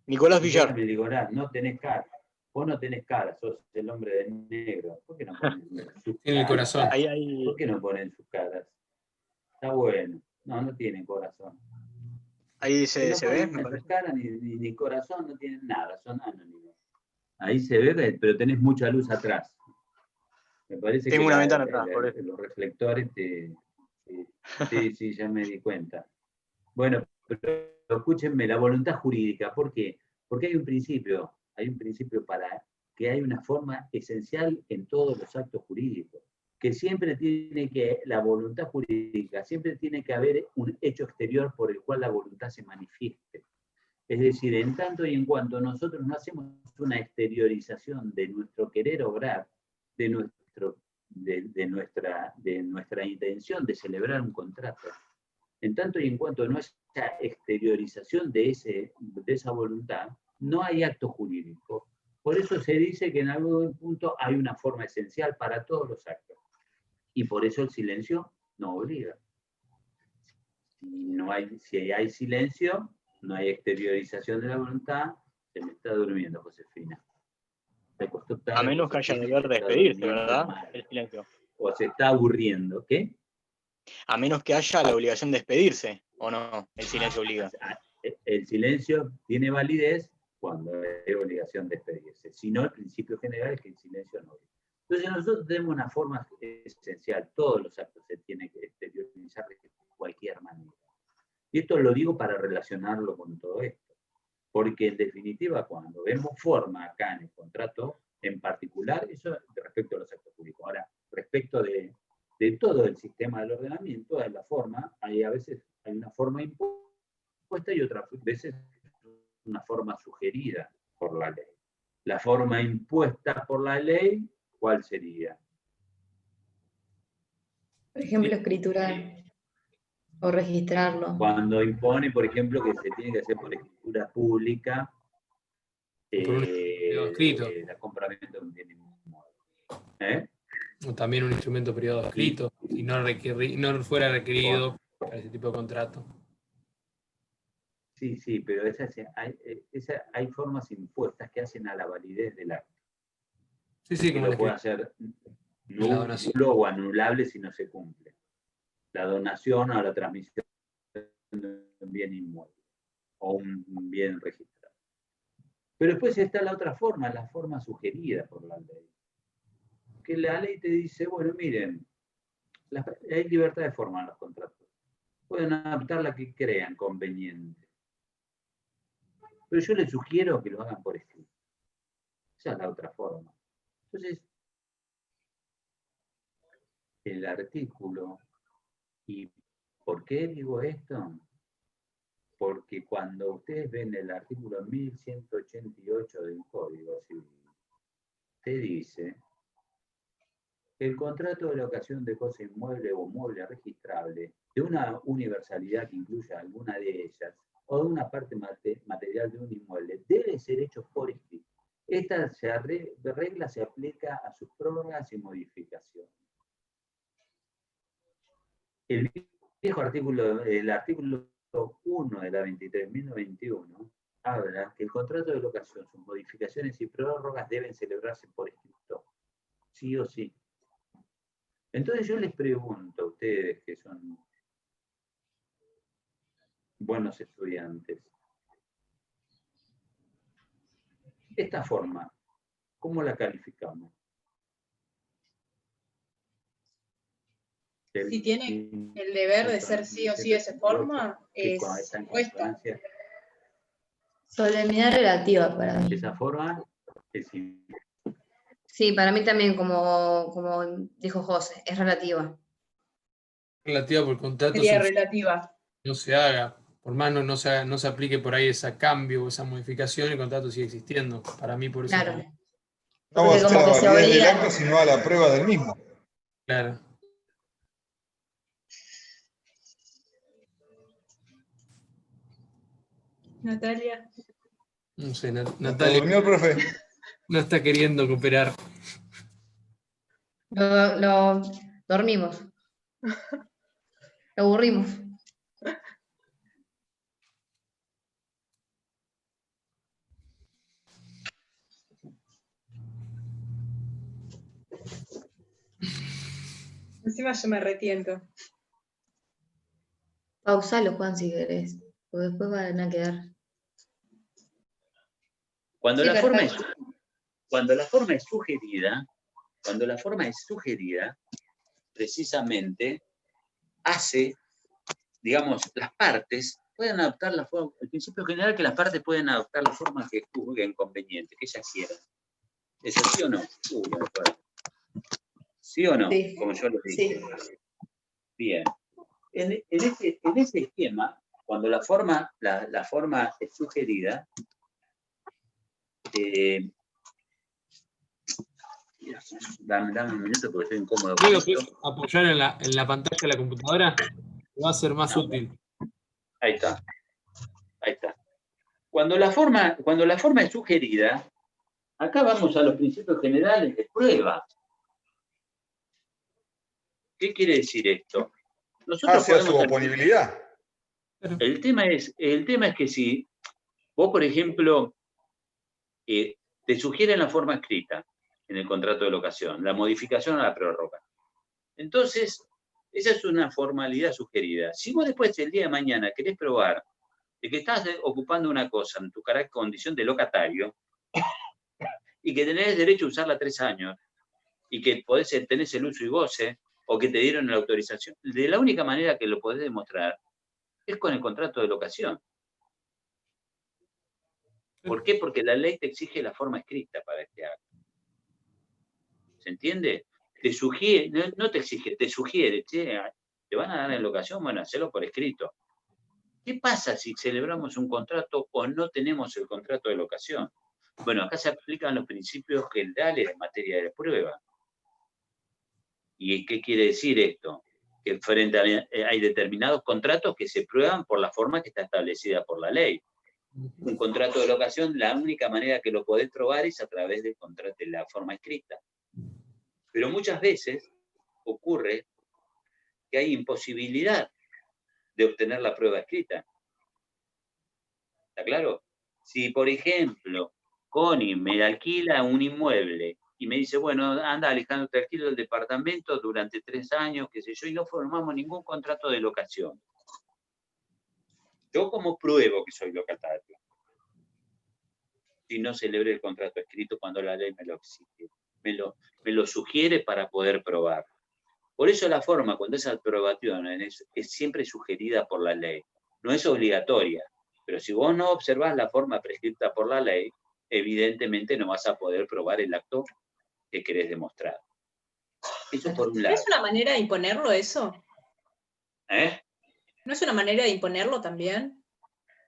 Nicolás Nicolás Villar. Nicolás, no tenés cara. Vos no tenés cara, sos el hombre de negro. ¿Por qué no ponen sus En el caras? corazón. ¿Por qué no ponen sus caras? Está bueno. No tienen corazón. Ahí Que no se ve, ponen me sus parece. caras ni corazón, no tienen nada, son anónimos. Ahí se ve, pero tenés mucha luz atrás. Me parece Tengo que una ventana atrás, por eso. los reflectores sí, ya me di cuenta. Bueno, pero escúchenme, la voluntad jurídica, ¿por qué? Porque hay un principio para que hay una forma esencial en todos los actos jurídicos, que la voluntad jurídica, siempre tiene que haber un hecho exterior por el cual la voluntad se manifieste. Es decir, en tanto y en cuanto nosotros no hacemos una exteriorización de nuestro querer obrar, de nuestra intención de celebrar un contrato, en tanto y en cuanto no haya exteriorización de esa voluntad, no hay acto jurídico. Por eso se dice que en algún punto hay una forma esencial para todos los actos. Y por eso el silencio no obliga. Si hay silencio, no hay exteriorización de la voluntad, se me está durmiendo, Josefina. Me costó tarde, A menos que haya Josefina, deber se de está despedirse, durmiendo ¿verdad? mal. El silencio. O se está aburriendo. ¿Qué? A menos que haya la obligación de despedirse, ¿o no? El silencio obliga. El silencio tiene validez cuando hay obligación de despedirse. Si no, el principio general es que el silencio no obliga. Entonces nosotros tenemos una forma esencial. Todos los actos se tienen que exteriorizar de cualquier manera. Y esto lo digo para relacionarlo con todo esto. Porque en definitiva, cuando vemos forma acá en el contrato, en particular, eso respecto a los actos públicos. Ahora, respecto de todo el sistema del ordenamiento, de la forma, a veces hay una forma impuesta y otras veces una forma sugerida por la ley. La forma impuesta por la ley, ¿cuál sería? Por ejemplo, escritural. O registrarlo. Cuando impone, por ejemplo, que se tiene que hacer por escritura pública Por un periodo escrito. la compraventa de un bien inmueble. O también un instrumento privado escrito, si no fuera requerido para ese tipo de contrato. Sí, pero hay formas impuestas que hacen a la validez del acto. Sí, Que como lo puede hacer la donación. nulo o anulable si no se cumple. La donación o la transmisión de un bien inmueble o un bien registrado. Pero después está la otra forma, la forma sugerida por la ley. Que la ley te dice, bueno, miren, hay libertad de forma en los contratos. Pueden adaptar la que crean conveniente. Pero yo les sugiero que lo hagan por escrito. Esa es la otra forma. Entonces, el artículo, ¿y por qué digo esto? Porque cuando ustedes ven el artículo 1188 del Código Civil, te dice que el contrato de locación de cosa inmueble o mueble registrable de una universalidad que incluya alguna de ellas o de una parte material de un inmueble debe ser hecho por escrito. Esta regla se aplica a sus prórrogas y modificaciones. El artículo 1 de la 23.021 habla que el contrato de locación, sus modificaciones y prórrogas deben celebrarse por escrito, sí o sí. Entonces yo les pregunto a ustedes que son buenos estudiantes, esta forma, ¿cómo la calificamos? Si tiene el deber de ser sí o sí de esa forma, es puesta. Solemnidad relativa para mí. Esa forma es Sí, para mí también, como dijo José, es relativa. Relativa por el contrato Sería relativa. no se haga. Por más no se aplique por ahí ese cambio o esa modificación, el contrato sigue existiendo. Para mí, por eso. Claro. No va a ser como la que se validez del obligan. acto, sino a la prueba del mismo. Claro. Natalia. No sé, ¿Hasta Natalia durmió el profe? no está queriendo cooperar. Lo dormimos. Lo aburrimos. Encima yo me retiento. Pausalo, Juan, si querés, porque después van a quedar. Cuando Sí, la forma es, perfecto. cuando la forma es sugerida, precisamente hace, digamos, las partes pueden adoptar la forma, el principio general que las partes pueden adoptar la forma que juzguen conveniente, que ellas quieran. ¿Es así o no? No me acuerdo. ¿Sí o no? Sí. Como yo lo dije. Sí. Bien. En ese esquema, cuando la forma es sugerida, dame un minuto porque estoy incómodo con Digo que esto. apoyar en la pantalla de la computadora va a ser más útil. Ahí está. Cuando la forma es sugerida, acá vamos a los principios generales de prueba. ¿Qué quiere decir esto? Nosotros Hacia su podemos oponibilidad. el tema es que si vos, por ejemplo, te sugieren la forma escrita en el contrato de locación, la modificación a la prórroga. Entonces, esa es una formalidad sugerida. Si vos después, el día de mañana, querés probar de que estás ocupando una cosa en tu condición de locatario y que tenés derecho a usarla 3 años y que tenés el uso y goce o que te dieron la autorización, de la única manera que lo podés demostrar es con el contrato de locación. ¿Por qué? Porque la ley te exige la forma escrita para este acto. ¿Se entiende? Te sugiere, no te exige, te sugiere, che, te van a dar en locación, bueno, hacelo por escrito. ¿Qué pasa si celebramos un contrato o no tenemos el contrato de locación? Bueno, acá se aplican los principios generales en materia de prueba. ¿Y qué quiere decir esto? Que hay determinados contratos que se prueban por la forma que está establecida por la ley. Un contrato de locación, la única manera que lo podés probar es a través del contrato, de la forma escrita. Pero muchas veces ocurre que hay imposibilidad de obtener la prueba escrita. ¿Está claro? Si, por ejemplo, Connie me alquila un inmueble y me dice, bueno, anda Alejandro, te alquilo el departamento durante 3 años, qué sé yo, y no formamos ningún contrato de locación. ¿Yo cómo pruebo que soy locatario? Si no celebré el contrato escrito cuando la ley me lo exige, me lo sugiere para poder probar. Por eso la forma, cuando es aprobación, es siempre sugerida por la ley. No es obligatoria, pero si vos no observás la forma prescrita por la ley, evidentemente no vas a poder probar el acto que querés demostrar. Eso por un ¿No lado. es una manera de imponerlo eso? ¿Eh? ¿No es una manera de imponerlo también?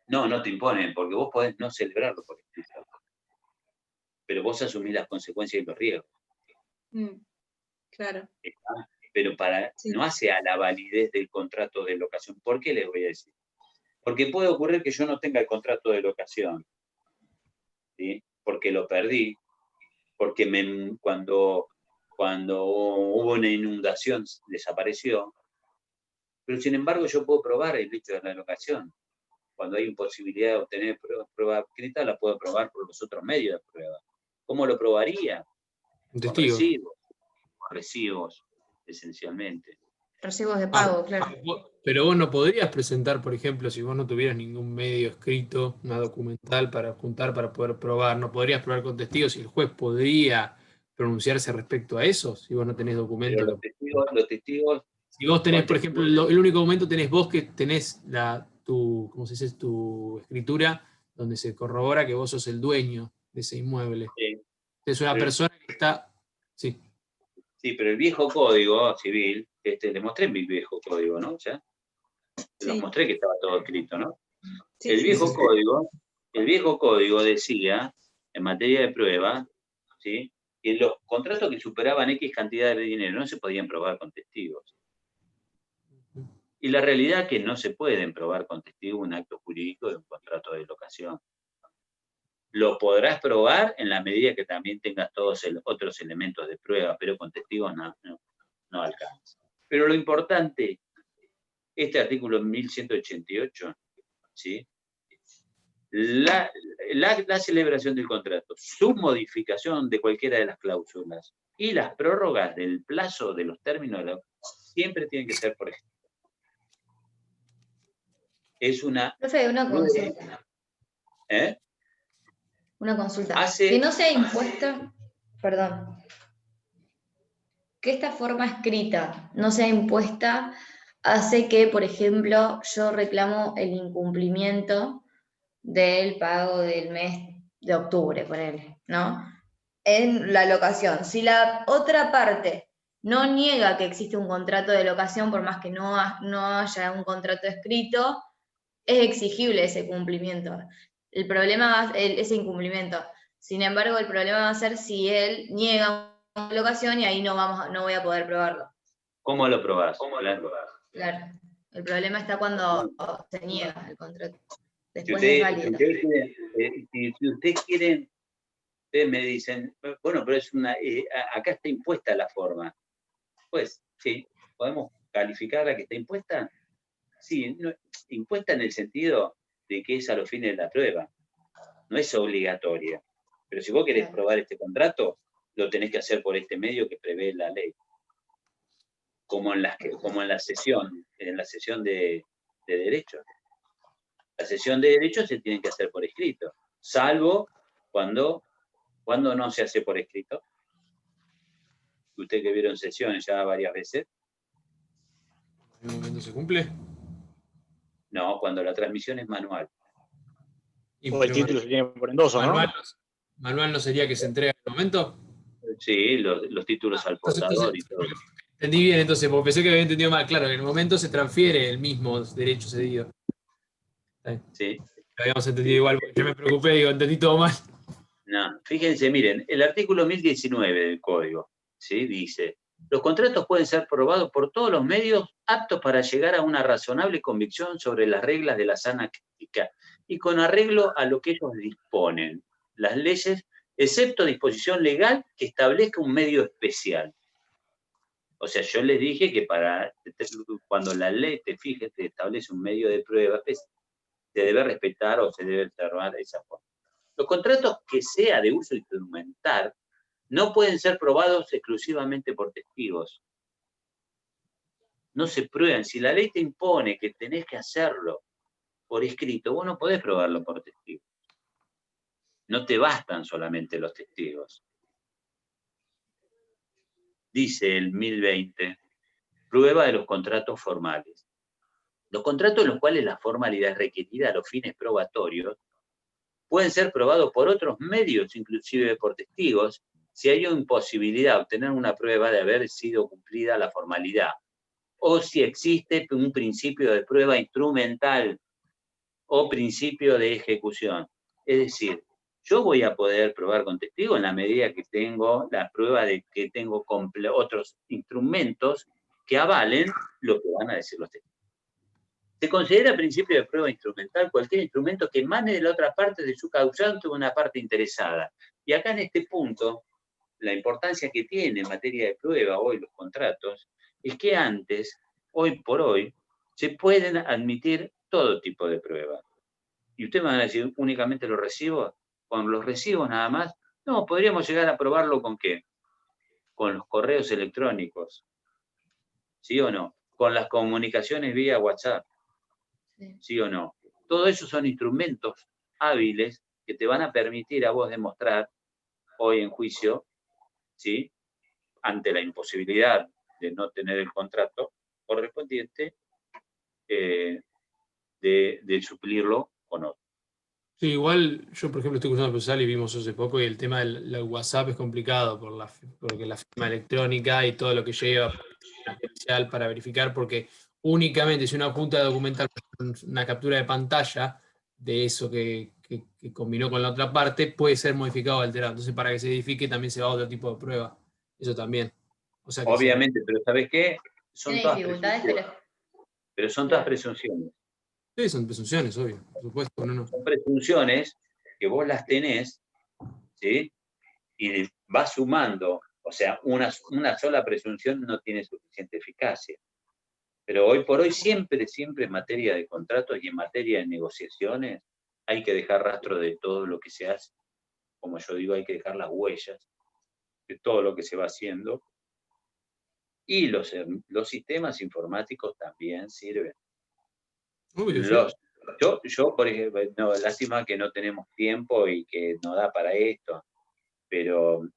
No, no te imponen, porque vos podés no celebrarlo por escrito. Pero vos asumís las consecuencias y los riesgos. Claro. Pero Sí. no hace a la validez del contrato de locación. ¿Por qué les voy a decir? Porque puede ocurrir que yo no tenga el contrato de locación, ¿sí? Porque lo perdí, porque cuando hubo una inundación desapareció, pero sin embargo yo puedo probar el hecho de la locación. cuando hay imposibilidad de obtener prueba escrita, la puedo probar por los otros medios de prueba. ¿Cómo lo probaría? Un Con testigo. recibos, esencialmente. Recibos de pago, claro. Pero vos no podrías presentar, por ejemplo, si vos no tuvieras ningún medio escrito, una documental para juntar, para poder probar, no podrías probar con testigos y el juez podría pronunciarse respecto a eso, si vos no tenés documento. Pero los testigos Si vos tenés, por ejemplo, el único documento tenés vos que tenés ¿cómo se dice? Tu escritura, donde se corrobora que vos sos el dueño de ese inmueble. Sí. Es una persona que está... Sí. Sí, pero el viejo código civil, le mostré mi viejo código, ¿no? ¿Ya? Sí. Los mostré que estaba todo escrito, ¿no? Sí, el sí, viejo sí. código decía, en materia de prueba, ¿sí?, que los contratos que superaban X cantidad de dinero no se podían probar con testigos. Y la realidad es que no se pueden probar con testigos un acto jurídico de un contrato de locación. Lo podrás probar en la medida que también tengas todos otros elementos de prueba, pero con testigos no alcanza. Pero lo importante, este artículo 1188, ¿sí?, la celebración del contrato, su modificación de cualquiera de las cláusulas y las prórrogas del plazo de los términos siempre tienen que ser por escrito. Es una... Profe, una consulta. ¿Eh? Una consulta. Hace- Que no sea impuesta, perdón, que esta forma escrita no sea impuesta hace que, por ejemplo, yo reclamo el incumplimiento del pago del mes de octubre, ponele, ¿no? En la locación. Si la otra parte no niega que existe un contrato de locación, por más que no haya un contrato escrito, es exigible ese cumplimiento. El problema ese incumplimiento. Sin embargo, el problema va a ser si él niega una locación y ahí no voy a poder probarlo. ¿Cómo lo probás? Claro. El problema está cuando se niega el contrato. Si Después es válido. si ustedes quieren, ustedes me dicen, bueno, pero acá está impuesta la forma. Pues, sí, ¿podemos calificarla que está impuesta? Sí, impuesta en el sentido de que es a los fines de la prueba. No es obligatoria. Pero si vos querés Claro. probar este contrato, lo tenés que hacer por este medio que prevé la ley. Como en la sesión de derecho. La sesión de derecho se tiene que hacer por escrito, salvo cuando no se hace por escrito. Usted que vieron sesiones ya varias veces. ¿En un momento se cumple? No, cuando la transmisión es manual. O el título se tiene por endoso, ¿no? ¿Manual no sería que se entrega en el momento? Sí, los títulos al portador y todo. Entendí bien, entonces, porque pensé que había entendido mal. Claro, en el momento se transfiere el mismo derecho cedido. Sí. Lo habíamos entendido igual, porque yo me preocupé, digo, entendí todo mal. No, fíjense, miren, el artículo 1019 del Código, ¿sí?, dice: los contratos pueden ser probados por todos los medios aptos para llegar a una razonable convicción sobre las reglas de la sana crítica y con arreglo a lo que ellos disponen, las leyes, excepto disposición legal que establezca un medio especial. O sea, yo les dije que cuando la ley te establece un medio de prueba, se debe respetar o se debe observar esa forma. Los contratos que sea de uso instrumental no pueden ser probados exclusivamente por testigos. No se prueban. Si la ley te impone que tenés que hacerlo por escrito, vos no podés probarlo por testigos. No te bastan solamente los testigos. Dice el 1020, prueba de los contratos formales. Los contratos en los cuales la formalidad es requerida a los fines probatorios pueden ser probados por otros medios, inclusive por testigos, si hay imposibilidad de obtener una prueba de haber sido cumplida la formalidad, o si existe un principio de prueba instrumental o principio de ejecución. Es decir, yo voy a poder probar con testigos en la medida que tengo la prueba de que tengo otros instrumentos que avalen lo que van a decir los testigos. Se considera principio de prueba instrumental cualquier instrumento que emane de la otra parte de su causante o una parte interesada. Y acá en este punto, la importancia que tiene en materia de prueba hoy los contratos, es que antes, hoy por hoy, se pueden admitir todo tipo de pruebas. Y ustedes me van a decir, ¿únicamente los recibos? ¿Con los recibos nada más? No, podríamos llegar a probarlo ¿con qué? Con los correos electrónicos. ¿Sí o no? Con las comunicaciones vía WhatsApp. ¿Sí o no? Todo eso son instrumentos hábiles que te van a permitir a vos demostrar hoy en juicio, ¿sí? Ante la imposibilidad de no tener el contrato correspondiente, de suplirlo o no. Sí, igual yo, por ejemplo, estoy cursando procesal y vimos hace poco y el tema del WhatsApp es complicado porque la firma electrónica y todo lo que lleva policial para verificar, porque únicamente si una junta documental, una captura de pantalla de eso que combinó con la otra parte, puede ser modificado o alterado. Entonces, para que se edifique también se va a otro tipo de prueba. Eso también. O sea que Obviamente, pero ¿sabes qué? Son Tiene todas dificultades, presunciones. Pero son todas claro. presunciones. sí, son presunciones, obvio, por supuesto, no. Son presunciones que vos las tenés, ¿sí? Y vas sumando. O sea, una sola presunción no tiene suficiente eficacia. Pero hoy por hoy siempre en materia de contratos y en materia de negociaciones hay que dejar rastro de todo lo que se hace. Como yo digo, hay que dejar las huellas de todo lo que se va haciendo. Y los sistemas informáticos también sirven. Obvio, sí. Yo, por ejemplo, no, lástima que no tenemos tiempo y que no da para esto, pero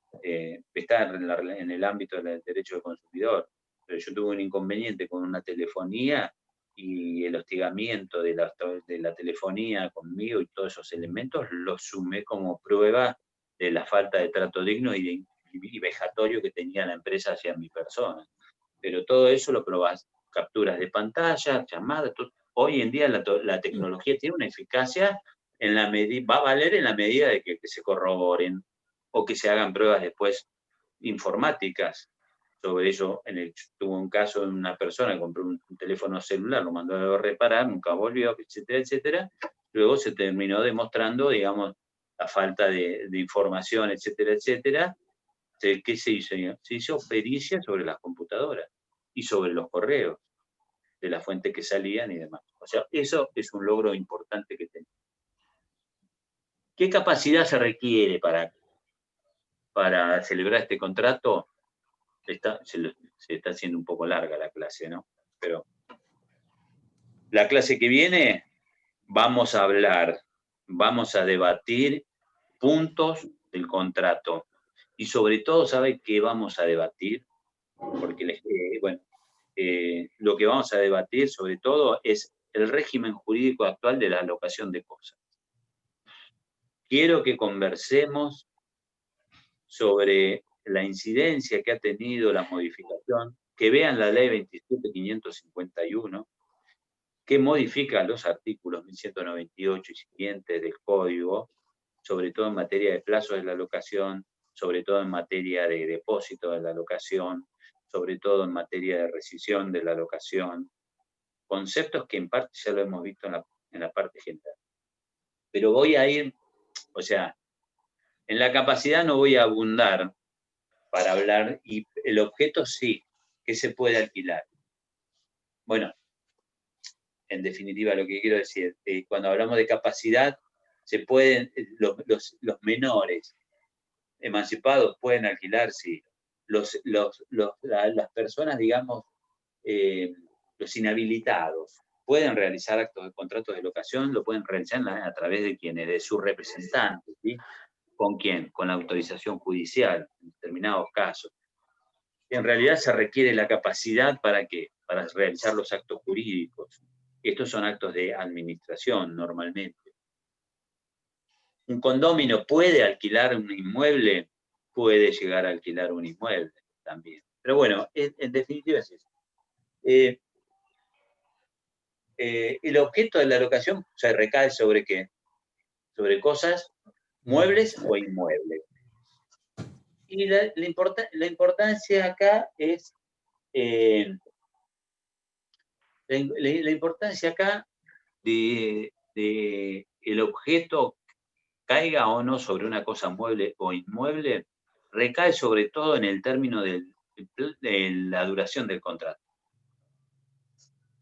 está en el ámbito del derecho del consumidor. Pero yo tuve un inconveniente con una telefonía y el hostigamiento de la telefonía conmigo y todos esos elementos los sumé como prueba de la falta de trato digno y vejatorio que tenía la empresa hacia mi persona. Pero todo eso lo probás, capturas de pantalla, llamadas. Hoy en día la tecnología tiene una eficacia va a valer en la medida de que se corroboren o que se hagan pruebas después informáticas sobre ello. Tuvo un caso de una persona que compró un teléfono celular, lo mandó a reparar, nunca volvió, etcétera, etcétera. Luego se terminó demostrando, digamos, la falta de información, etcétera, etcétera. ¿Qué se hizo? Se hizo pericia sobre las computadoras y sobre los correos de las fuentes que salían y demás. O sea, eso es un logro importante que tenemos. ¿Qué capacidad se requiere para celebrar este contrato? Se está haciendo un poco larga la clase, ¿no? Pero la clase que viene vamos a hablar, vamos a debatir puntos del contrato. Y sobre todo, ¿sabe qué vamos a debatir? Porque, bueno, lo que vamos a debatir sobre todo es el régimen jurídico actual de la alocación de cosas. Quiero que conversemos sobre la incidencia que ha tenido la modificación, que vean la ley 27.551, que modifica los artículos 1198 y siguientes del Código, sobre todo en materia de plazos de la alocación, sobre todo en materia de depósito de la alocación, sobre todo en materia de rescisión de la alocación, conceptos que en parte ya lo hemos visto en la parte general. Pero voy a ir, o sea, en la capacidad no voy a abundar para hablar, y el objeto sí, que se puede alquilar. Bueno, en definitiva lo que quiero decir, cuando hablamos de capacidad, se pueden, los menores emancipados pueden alquilar, sí. Las personas, digamos, los inhabilitados, pueden realizar actos de contratos de locación, lo pueden realizar a través de quienes, de sus representantes, ¿sí? ¿Con quién? Con la autorización judicial, en determinados casos. En realidad se requiere la capacidad ¿para qué? Para realizar los actos jurídicos. Estos son actos de administración normalmente. ¿Un condominio puede alquilar un inmueble? Puede llegar a alquilar un inmueble también. Pero bueno, en definitiva es eso. El objeto de la locación se recae sobre qué? Sobre cosas, muebles o inmuebles. Y la importancia acá es, la importancia acá de el objeto caiga o no sobre una cosa mueble o inmueble, recae sobre todo en el término de la duración del contrato.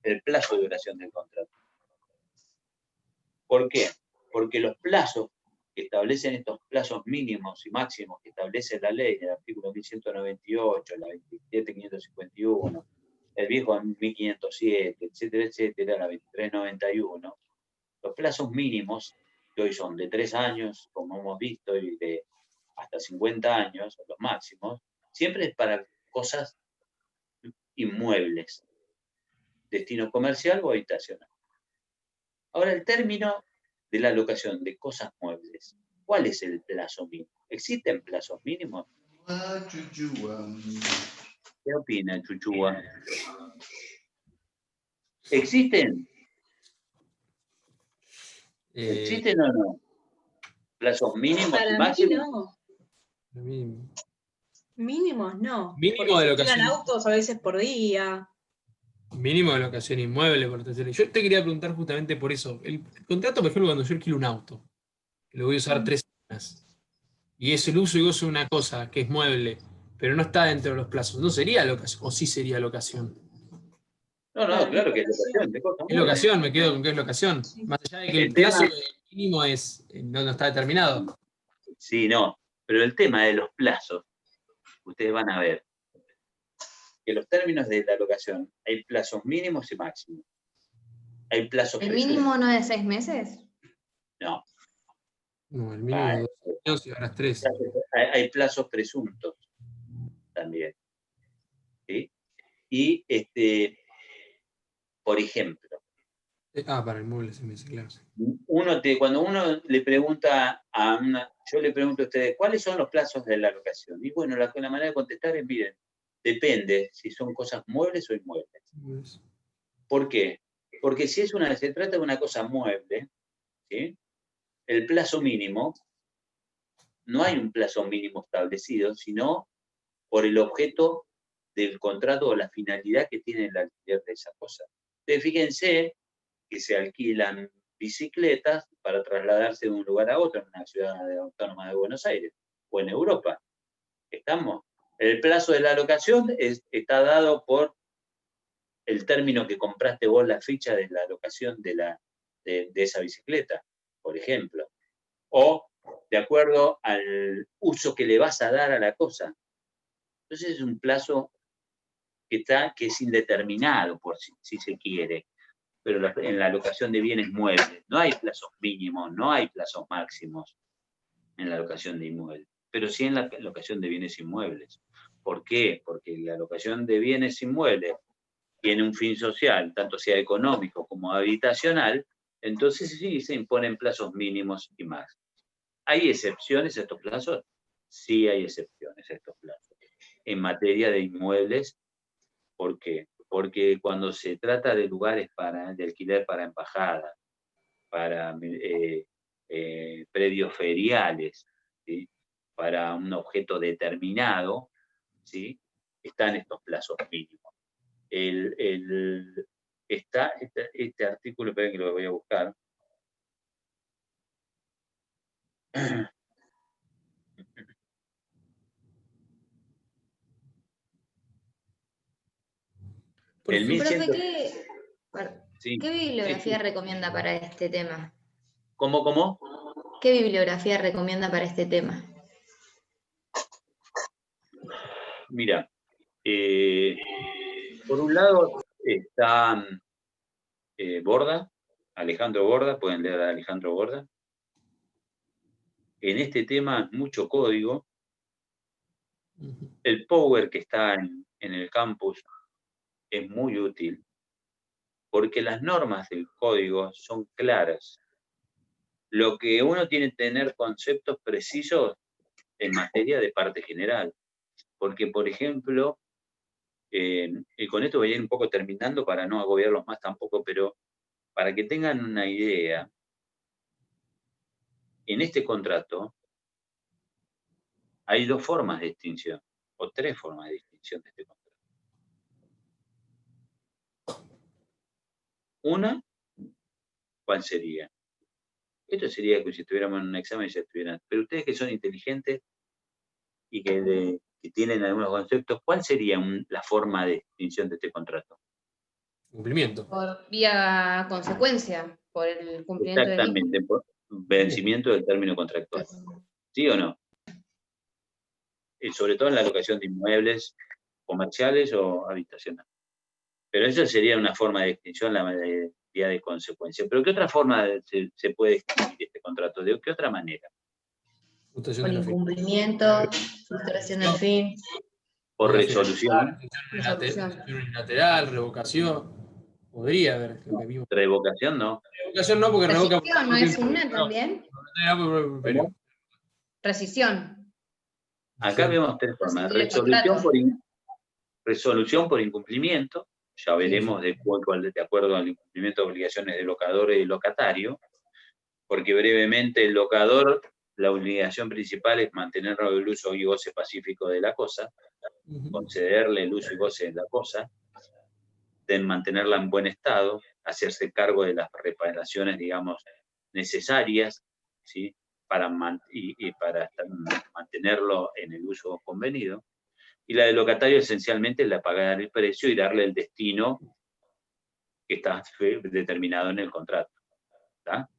El plazo de duración del contrato. ¿Por qué? porque los plazos que establecen estos plazos mínimos y máximos que establece la ley, el artículo 1198, la 27551, el viejo 1507, etcétera, etcétera, la 2391, los plazos mínimos, que hoy son de 3 años, como hemos visto, y de hasta 50 años, los máximos, siempre es para cosas inmuebles, destino comercial o habitacional. Ahora, el término de la locación de cosas muebles, ¿cuál es el plazo mínimo? ¿Existen plazos mínimos? ¿Qué opina Chuchúa? ¿Existen? ¿Existen o no? ¿Plazos mínimos y Para mí máximos? no. Mínimo. Mínimos no. Mínimo Porque de se alquilan locación. autos a veces por día. Mínimo de locación inmueble por tercero. Yo te quería preguntar justamente por eso. El contrato, por ejemplo, cuando yo alquilo un auto, que lo voy a usar 3 semanas, y es el uso y gozo de una cosa que es mueble, pero no está dentro de los plazos, ¿no sería locación? ¿O sí sería locación? No, Para mí claro es que es locación de cosas Es muebles. locación, me quedo con que es locación. Sí. Más allá de que el El tema- plazo mínimo no está determinado. Sí, no, pero el tema de los plazos, ustedes van a ver que los términos de la locación hay plazos mínimos y máximos. Hay plazos ¿El presuntos. mínimo no es de 6 meses? No, No, el mínimo es 2 años y ahora es 3. hay plazos presuntos también. ¿Sí? Y, por ejemplo, Para el mueble se me dice, claro. Sí. cuando uno le pregunta yo le pregunto a ustedes, ¿cuáles son los plazos de la locación? Y bueno, la manera de contestar es, miren, depende si son cosas muebles o inmuebles. ¿Por qué? Porque si se trata de una cosa mueble, ¿sí? El plazo mínimo, no hay un plazo mínimo establecido, sino por el objeto del contrato o la finalidad que tiene el alquiler de esa cosa. Entonces, fíjense que se alquilan bicicletas para trasladarse de un lugar a otro en una ciudad autónoma de Buenos Aires o en Europa. ¿Estamos? El plazo de la locación está dado por el término que compraste vos, la ficha de la locación de esa bicicleta, por ejemplo. O de acuerdo al uso que le vas a dar a la cosa. Entonces es un plazo que es indeterminado, por si se quiere. Pero en la locación de bienes muebles no hay plazos mínimos, no hay plazos máximos en la locación de inmuebles, pero sí en la locación de bienes inmuebles. ¿Por qué? Porque la locación de bienes inmuebles tiene un fin social, tanto sea económico como habitacional, entonces sí se imponen plazos mínimos y máximos. ¿Hay excepciones a estos plazos? Sí hay excepciones a estos plazos. En materia de inmuebles, ¿por qué? Porque cuando se trata de lugares de alquiler para embajadas, para predios feriales, ¿sí? Para un objeto determinado, ¿sí? Están estos plazos mínimos. Este artículo, esperen que lo voy a buscar. El Profe, 1100. Sí, ¿qué bibliografía sí. recomienda para este tema? ¿Cómo? ¿Qué bibliografía recomienda para este tema? Mira, por un lado está Borda, Alejandro Borda, pueden leer a Alejandro Borda. En este tema, mucho código. El Power que está en el campus es muy útil porque las normas del código son claras. Lo que uno tiene que tener conceptos precisos en materia de parte general. Porque, por ejemplo, y con esto voy a ir un poco terminando para no agobiarlos más tampoco, pero para que tengan una idea, en este contrato hay 2 formas de extinción, o 3 formas de extinción de este contrato. Una, ¿cuál sería? Esto sería que si estuviéramos en un examen ya estuvieran. Pero ustedes que son inteligentes y que tienen algunos conceptos, ¿cuál sería la forma de extinción de este contrato? Cumplimiento. Por vía consecuencia, por el cumplimiento del mismo. Exactamente, vencimiento del término contractual. ¿Sí o no? Y sobre todo en la locación de inmuebles comerciales o habitacionales. Pero eso sería una forma de extinción, la medida de consecuencia. ¿Pero qué otra forma se puede extinguir este contrato? ¿De qué otra manera? Con incumplimiento, frustración del fin. Por resolución. Resolución unilateral, revocación. Podría haber lo que vimos. Revocación no. Revocación no, porque revoca. ¿Rescisión no es una también? Pero, Rescisión. Acá vemos tres formas. Rescindir el contrato. Resolución por incumplimiento. Ya veremos de acuerdo al incumplimiento de obligaciones de locador y locatario, porque brevemente el locador, la obligación principal es mantener el uso y goce pacífico de la cosa, concederle el uso y goce de la cosa, de mantenerla en buen estado, hacerse cargo de las reparaciones, digamos, necesarias, ¿sí? para mantenerlo en el uso convenido. Y la del locatario esencialmente es la pagar el precio y darle el destino que está determinado en el contrato. ¿tá?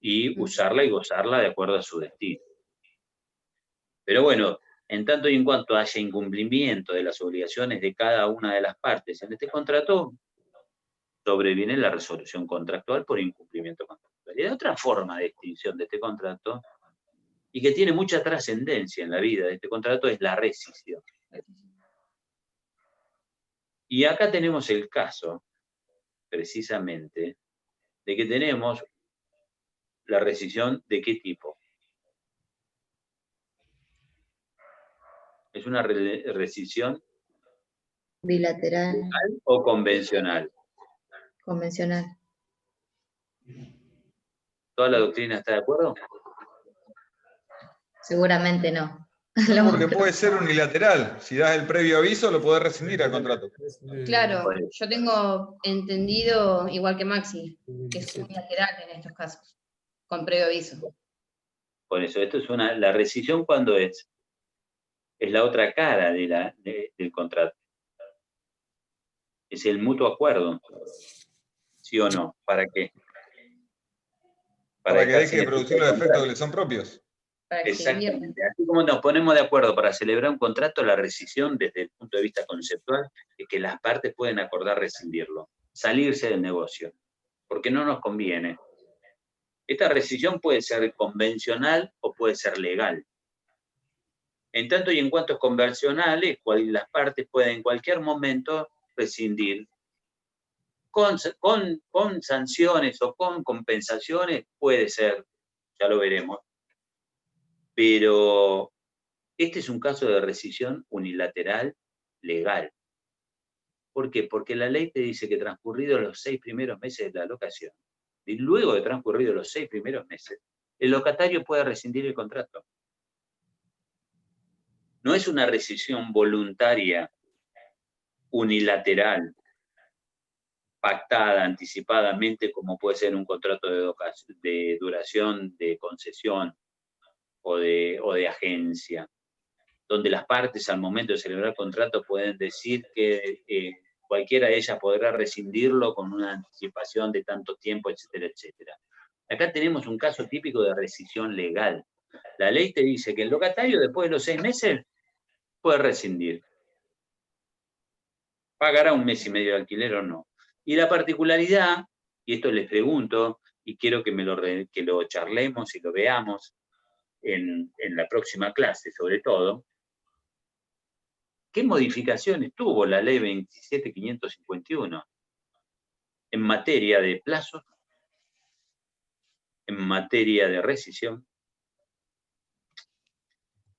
Y usarla y gozarla de acuerdo a su destino. Pero bueno, en tanto y en cuanto haya incumplimiento de las obligaciones de cada una de las partes en este contrato, sobreviene la resolución contractual por incumplimiento contractual. Y hay otra forma de extinción de este contrato, y que tiene mucha trascendencia en la vida de este contrato, es la rescisión. Y acá tenemos el caso, precisamente, de que tenemos la rescisión de qué tipo. ¿Es una rescisión Bilateral. o convencional? Convencional. ¿Toda la doctrina está de acuerdo? Seguramente no. Porque puede ser unilateral. Si das el previo aviso, lo podés rescindir al contrato. Claro, yo tengo entendido, igual que Maxi, que es unilateral en estos casos, con previo aviso. Por eso, esto es la rescisión cuando es la otra cara del contrato. Es el mutuo acuerdo. ¿Sí o no? ¿Para qué? Para que deje de producir los efectos que le son propios. Exactamente. Así como nos ponemos de acuerdo para celebrar un contrato, la rescisión desde el punto de vista conceptual es que las partes pueden acordar rescindirlo, salirse del negocio, porque no nos conviene. Esta rescisión puede ser convencional o puede ser legal. En tanto y en cuanto es convencional, las partes pueden en cualquier momento rescindir. Con sanciones o con compensaciones puede ser, ya lo veremos. Pero este es un caso de rescisión unilateral legal. ¿Por qué? Porque la ley te dice que transcurridos los 6 primeros meses de la locación, y luego de transcurridos los 6 primeros meses, el locatario puede rescindir el contrato. No es una rescisión voluntaria, unilateral, pactada anticipadamente, como puede ser un contrato de duración de concesión o de agencia, donde las partes al momento de celebrar el contrato pueden decir que cualquiera de ellas podrá rescindirlo con una anticipación de tanto tiempo, etcétera, etcétera. Acá tenemos un caso típico de rescisión legal. La ley te dice que el locatario después de los 6 meses puede rescindir. Pagará 1 mes y medio de alquiler o no. Y la particularidad, y esto les pregunto, y quiero que lo charlemos y lo veamos en la próxima clase, sobre todo, ¿qué modificaciones tuvo la ley 27.551 en materia de plazos, en materia de rescisión,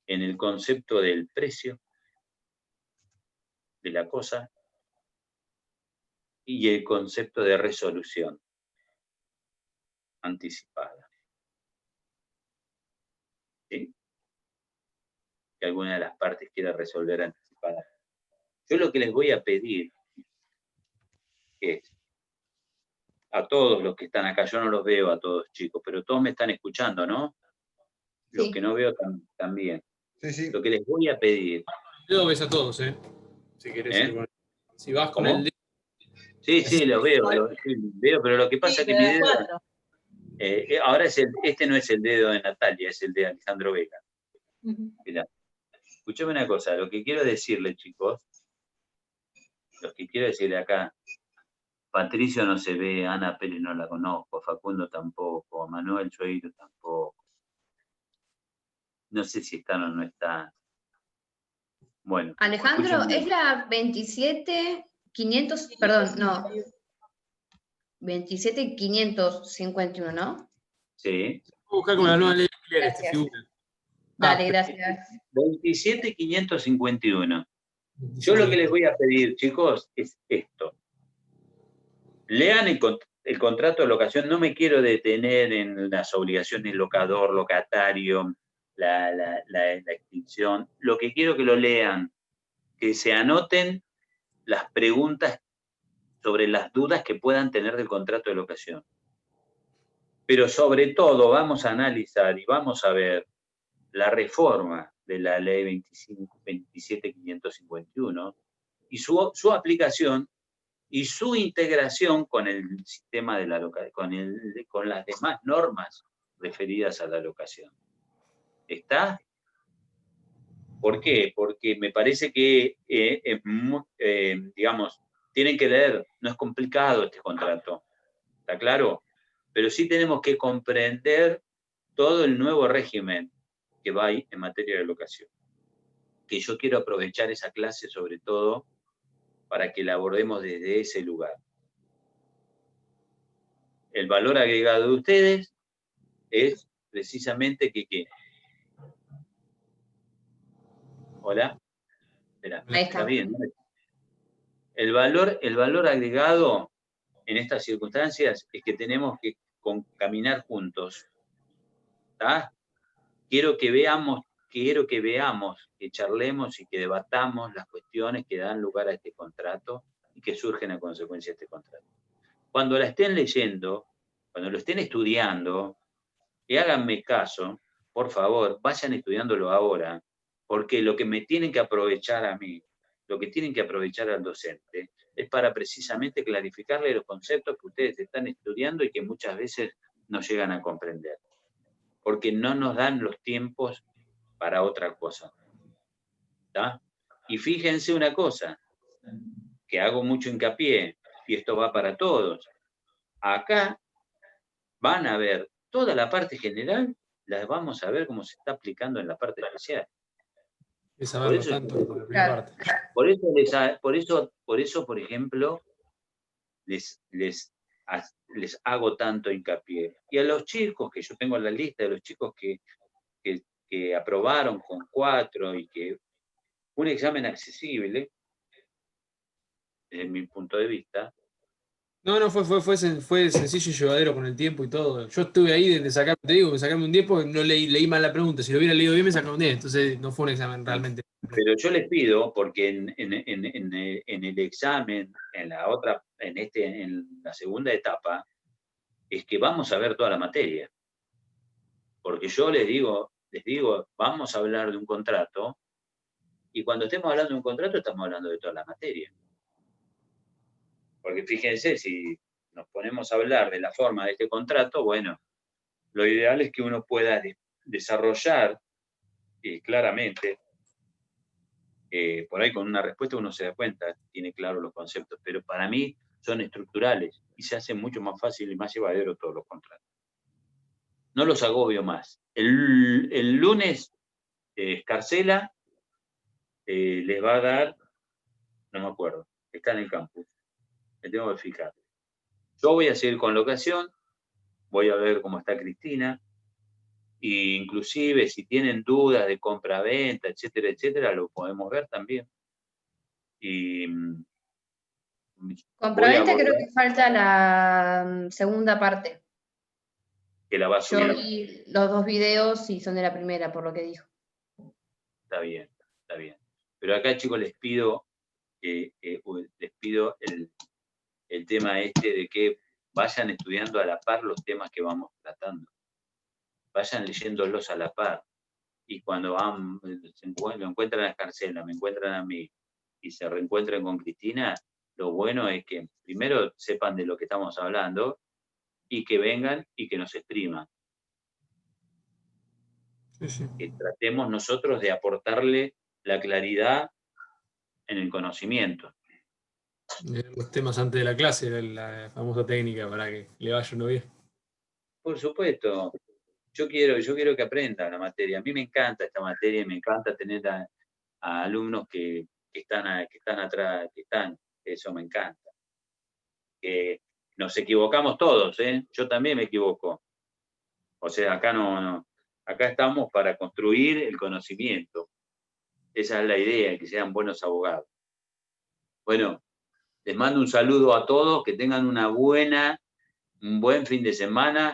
en el concepto del precio de la cosa y el concepto de resolución anticipada? ¿Sí? Que alguna de las partes quiera resolver anticipada. Yo lo que les voy a pedir es a todos los que están acá, yo no los veo a todos, chicos, pero todos me están escuchando, ¿no? Los que no veo también. Sí, sí. Lo que les voy a pedir. El dedo ves a todos, si querés. Si vas con ¿Cómo? el dedo. Sí, los veo, pero lo que pasa es que mi dedo. Ahora este no es el dedo de Natalia, es el de Alejandro Vega. Mirá. Escuchame una cosa, lo que quiero decirle, chicos, lo que quiero decirle acá, Patricio no se ve, Ana Pérez no la conozco, Facundo tampoco, Manuel Sueiro tampoco. No sé si están o no están. Bueno. Alejandro, escúchenme. es la 27500, perdón, no. 27551, ¿no? Sí. Voy a buscar con la nueva ley de alquileres, esta Gracias. figura. Dale, gracias. 27551. Yo lo que les voy a pedir, chicos, es esto. Lean el contrato de locación. No me quiero detener en las obligaciones locador, locatario, la extinción. Lo que quiero que lo lean, que se anoten las preguntas sobre las dudas que puedan tener del contrato de locación. Pero sobre todo vamos a analizar y vamos a ver la reforma de la ley 27551 y su aplicación y su integración con el sistema de la con las demás normas referidas a la locación. ¿Está? ¿Por qué? Porque me parece que, digamos, tienen que leer, no es complicado este contrato, ¿está claro? Pero sí tenemos que comprender todo el nuevo régimen que va en materia de locación. Que yo quiero aprovechar esa clase sobre todo para que la abordemos desde ese lugar. El valor agregado de ustedes es precisamente que ¿qué? ¿Hola? Espera, Ahí está. ¿está bien? ¿No? El valor agregado en estas circunstancias es que tenemos que caminar juntos. ¿Está? Quiero que veamos, que charlemos y que debatamos las cuestiones que dan lugar a este contrato y que surgen a consecuencia de este contrato. Cuando la estén leyendo, cuando lo estén estudiando, y háganme caso, por favor, vayan estudiándolo ahora, porque lo que me tienen que aprovechar a mí, lo que tienen que aprovechar al docente, es para precisamente clarificarle los conceptos que ustedes están estudiando y que muchas veces no llegan a comprender, porque no nos dan los tiempos para otra cosa. ¿Tá? Y fíjense una cosa, que hago mucho hincapié, y esto va para todos. Acá van a ver toda la parte general, las vamos a ver cómo se está aplicando en la parte especial. Es saberlo tanto por la primera parte. Por eso, por ejemplo, les hago tanto hincapié. Y a los chicos, que yo tengo la lista de los chicos que aprobaron con 4 y que un examen accesible, desde mi punto de vista. No, fue sencillo y llevadero con el tiempo y todo. Yo estuve ahí de sacarme, te digo, de sacarme un 10 porque no leí mal la pregunta. Si lo hubiera leído bien me sacaba un 10, entonces no fue un examen realmente. Pero yo les pido, porque en el examen, en la segunda etapa, es que vamos a ver toda la materia. Porque yo les digo, vamos a hablar de un contrato, y cuando estemos hablando de un contrato, estamos hablando de toda la materia. Porque fíjense, si nos ponemos a hablar de la forma de este contrato, bueno, lo ideal es que uno pueda desarrollar claramente, por ahí con una respuesta uno se da cuenta, tiene claro los conceptos, pero para mí son estructurales y se hace mucho más fácil y más llevadero todos los contratos. No los agobio más. El lunes, Escarcela les va a dar, no me acuerdo, está en el campus, me tengo que fijar. Yo voy a seguir con locación, voy a ver cómo está Cristina, e inclusive si tienen dudas de compra-venta, etcétera, etcétera, lo podemos ver también. Y Compraventa creo que falta la segunda parte. Que la va a subir. Yo vi los 2 videos y son de la primera, por lo que dijo. Está bien, está bien. Pero acá, chicos, les pido el tema este de que vayan estudiando a la par los temas que vamos tratando. Vayan leyéndolos a la par. Y cuando lo encuentran a Escarcela, me encuentran a mí, y se reencuentren con Cristina, lo bueno es que primero sepan de lo que estamos hablando, y que vengan y que nos expriman. Sí, sí. Que tratemos nosotros de aportarle la claridad en el conocimiento. Los temas antes de la clase, la famosa técnica para que le vaya uno bien. Por supuesto, yo quiero que aprenda la materia. A mí me encanta esta materia, me encanta tener a alumnos que están atrás, eso me encanta. Que nos equivocamos todos, ¿eh? Yo también me equivoco. O sea, acá estamos para construir el conocimiento. Esa es la idea, que sean buenos abogados. Bueno, les mando un saludo a todos, que tengan un buen fin de semana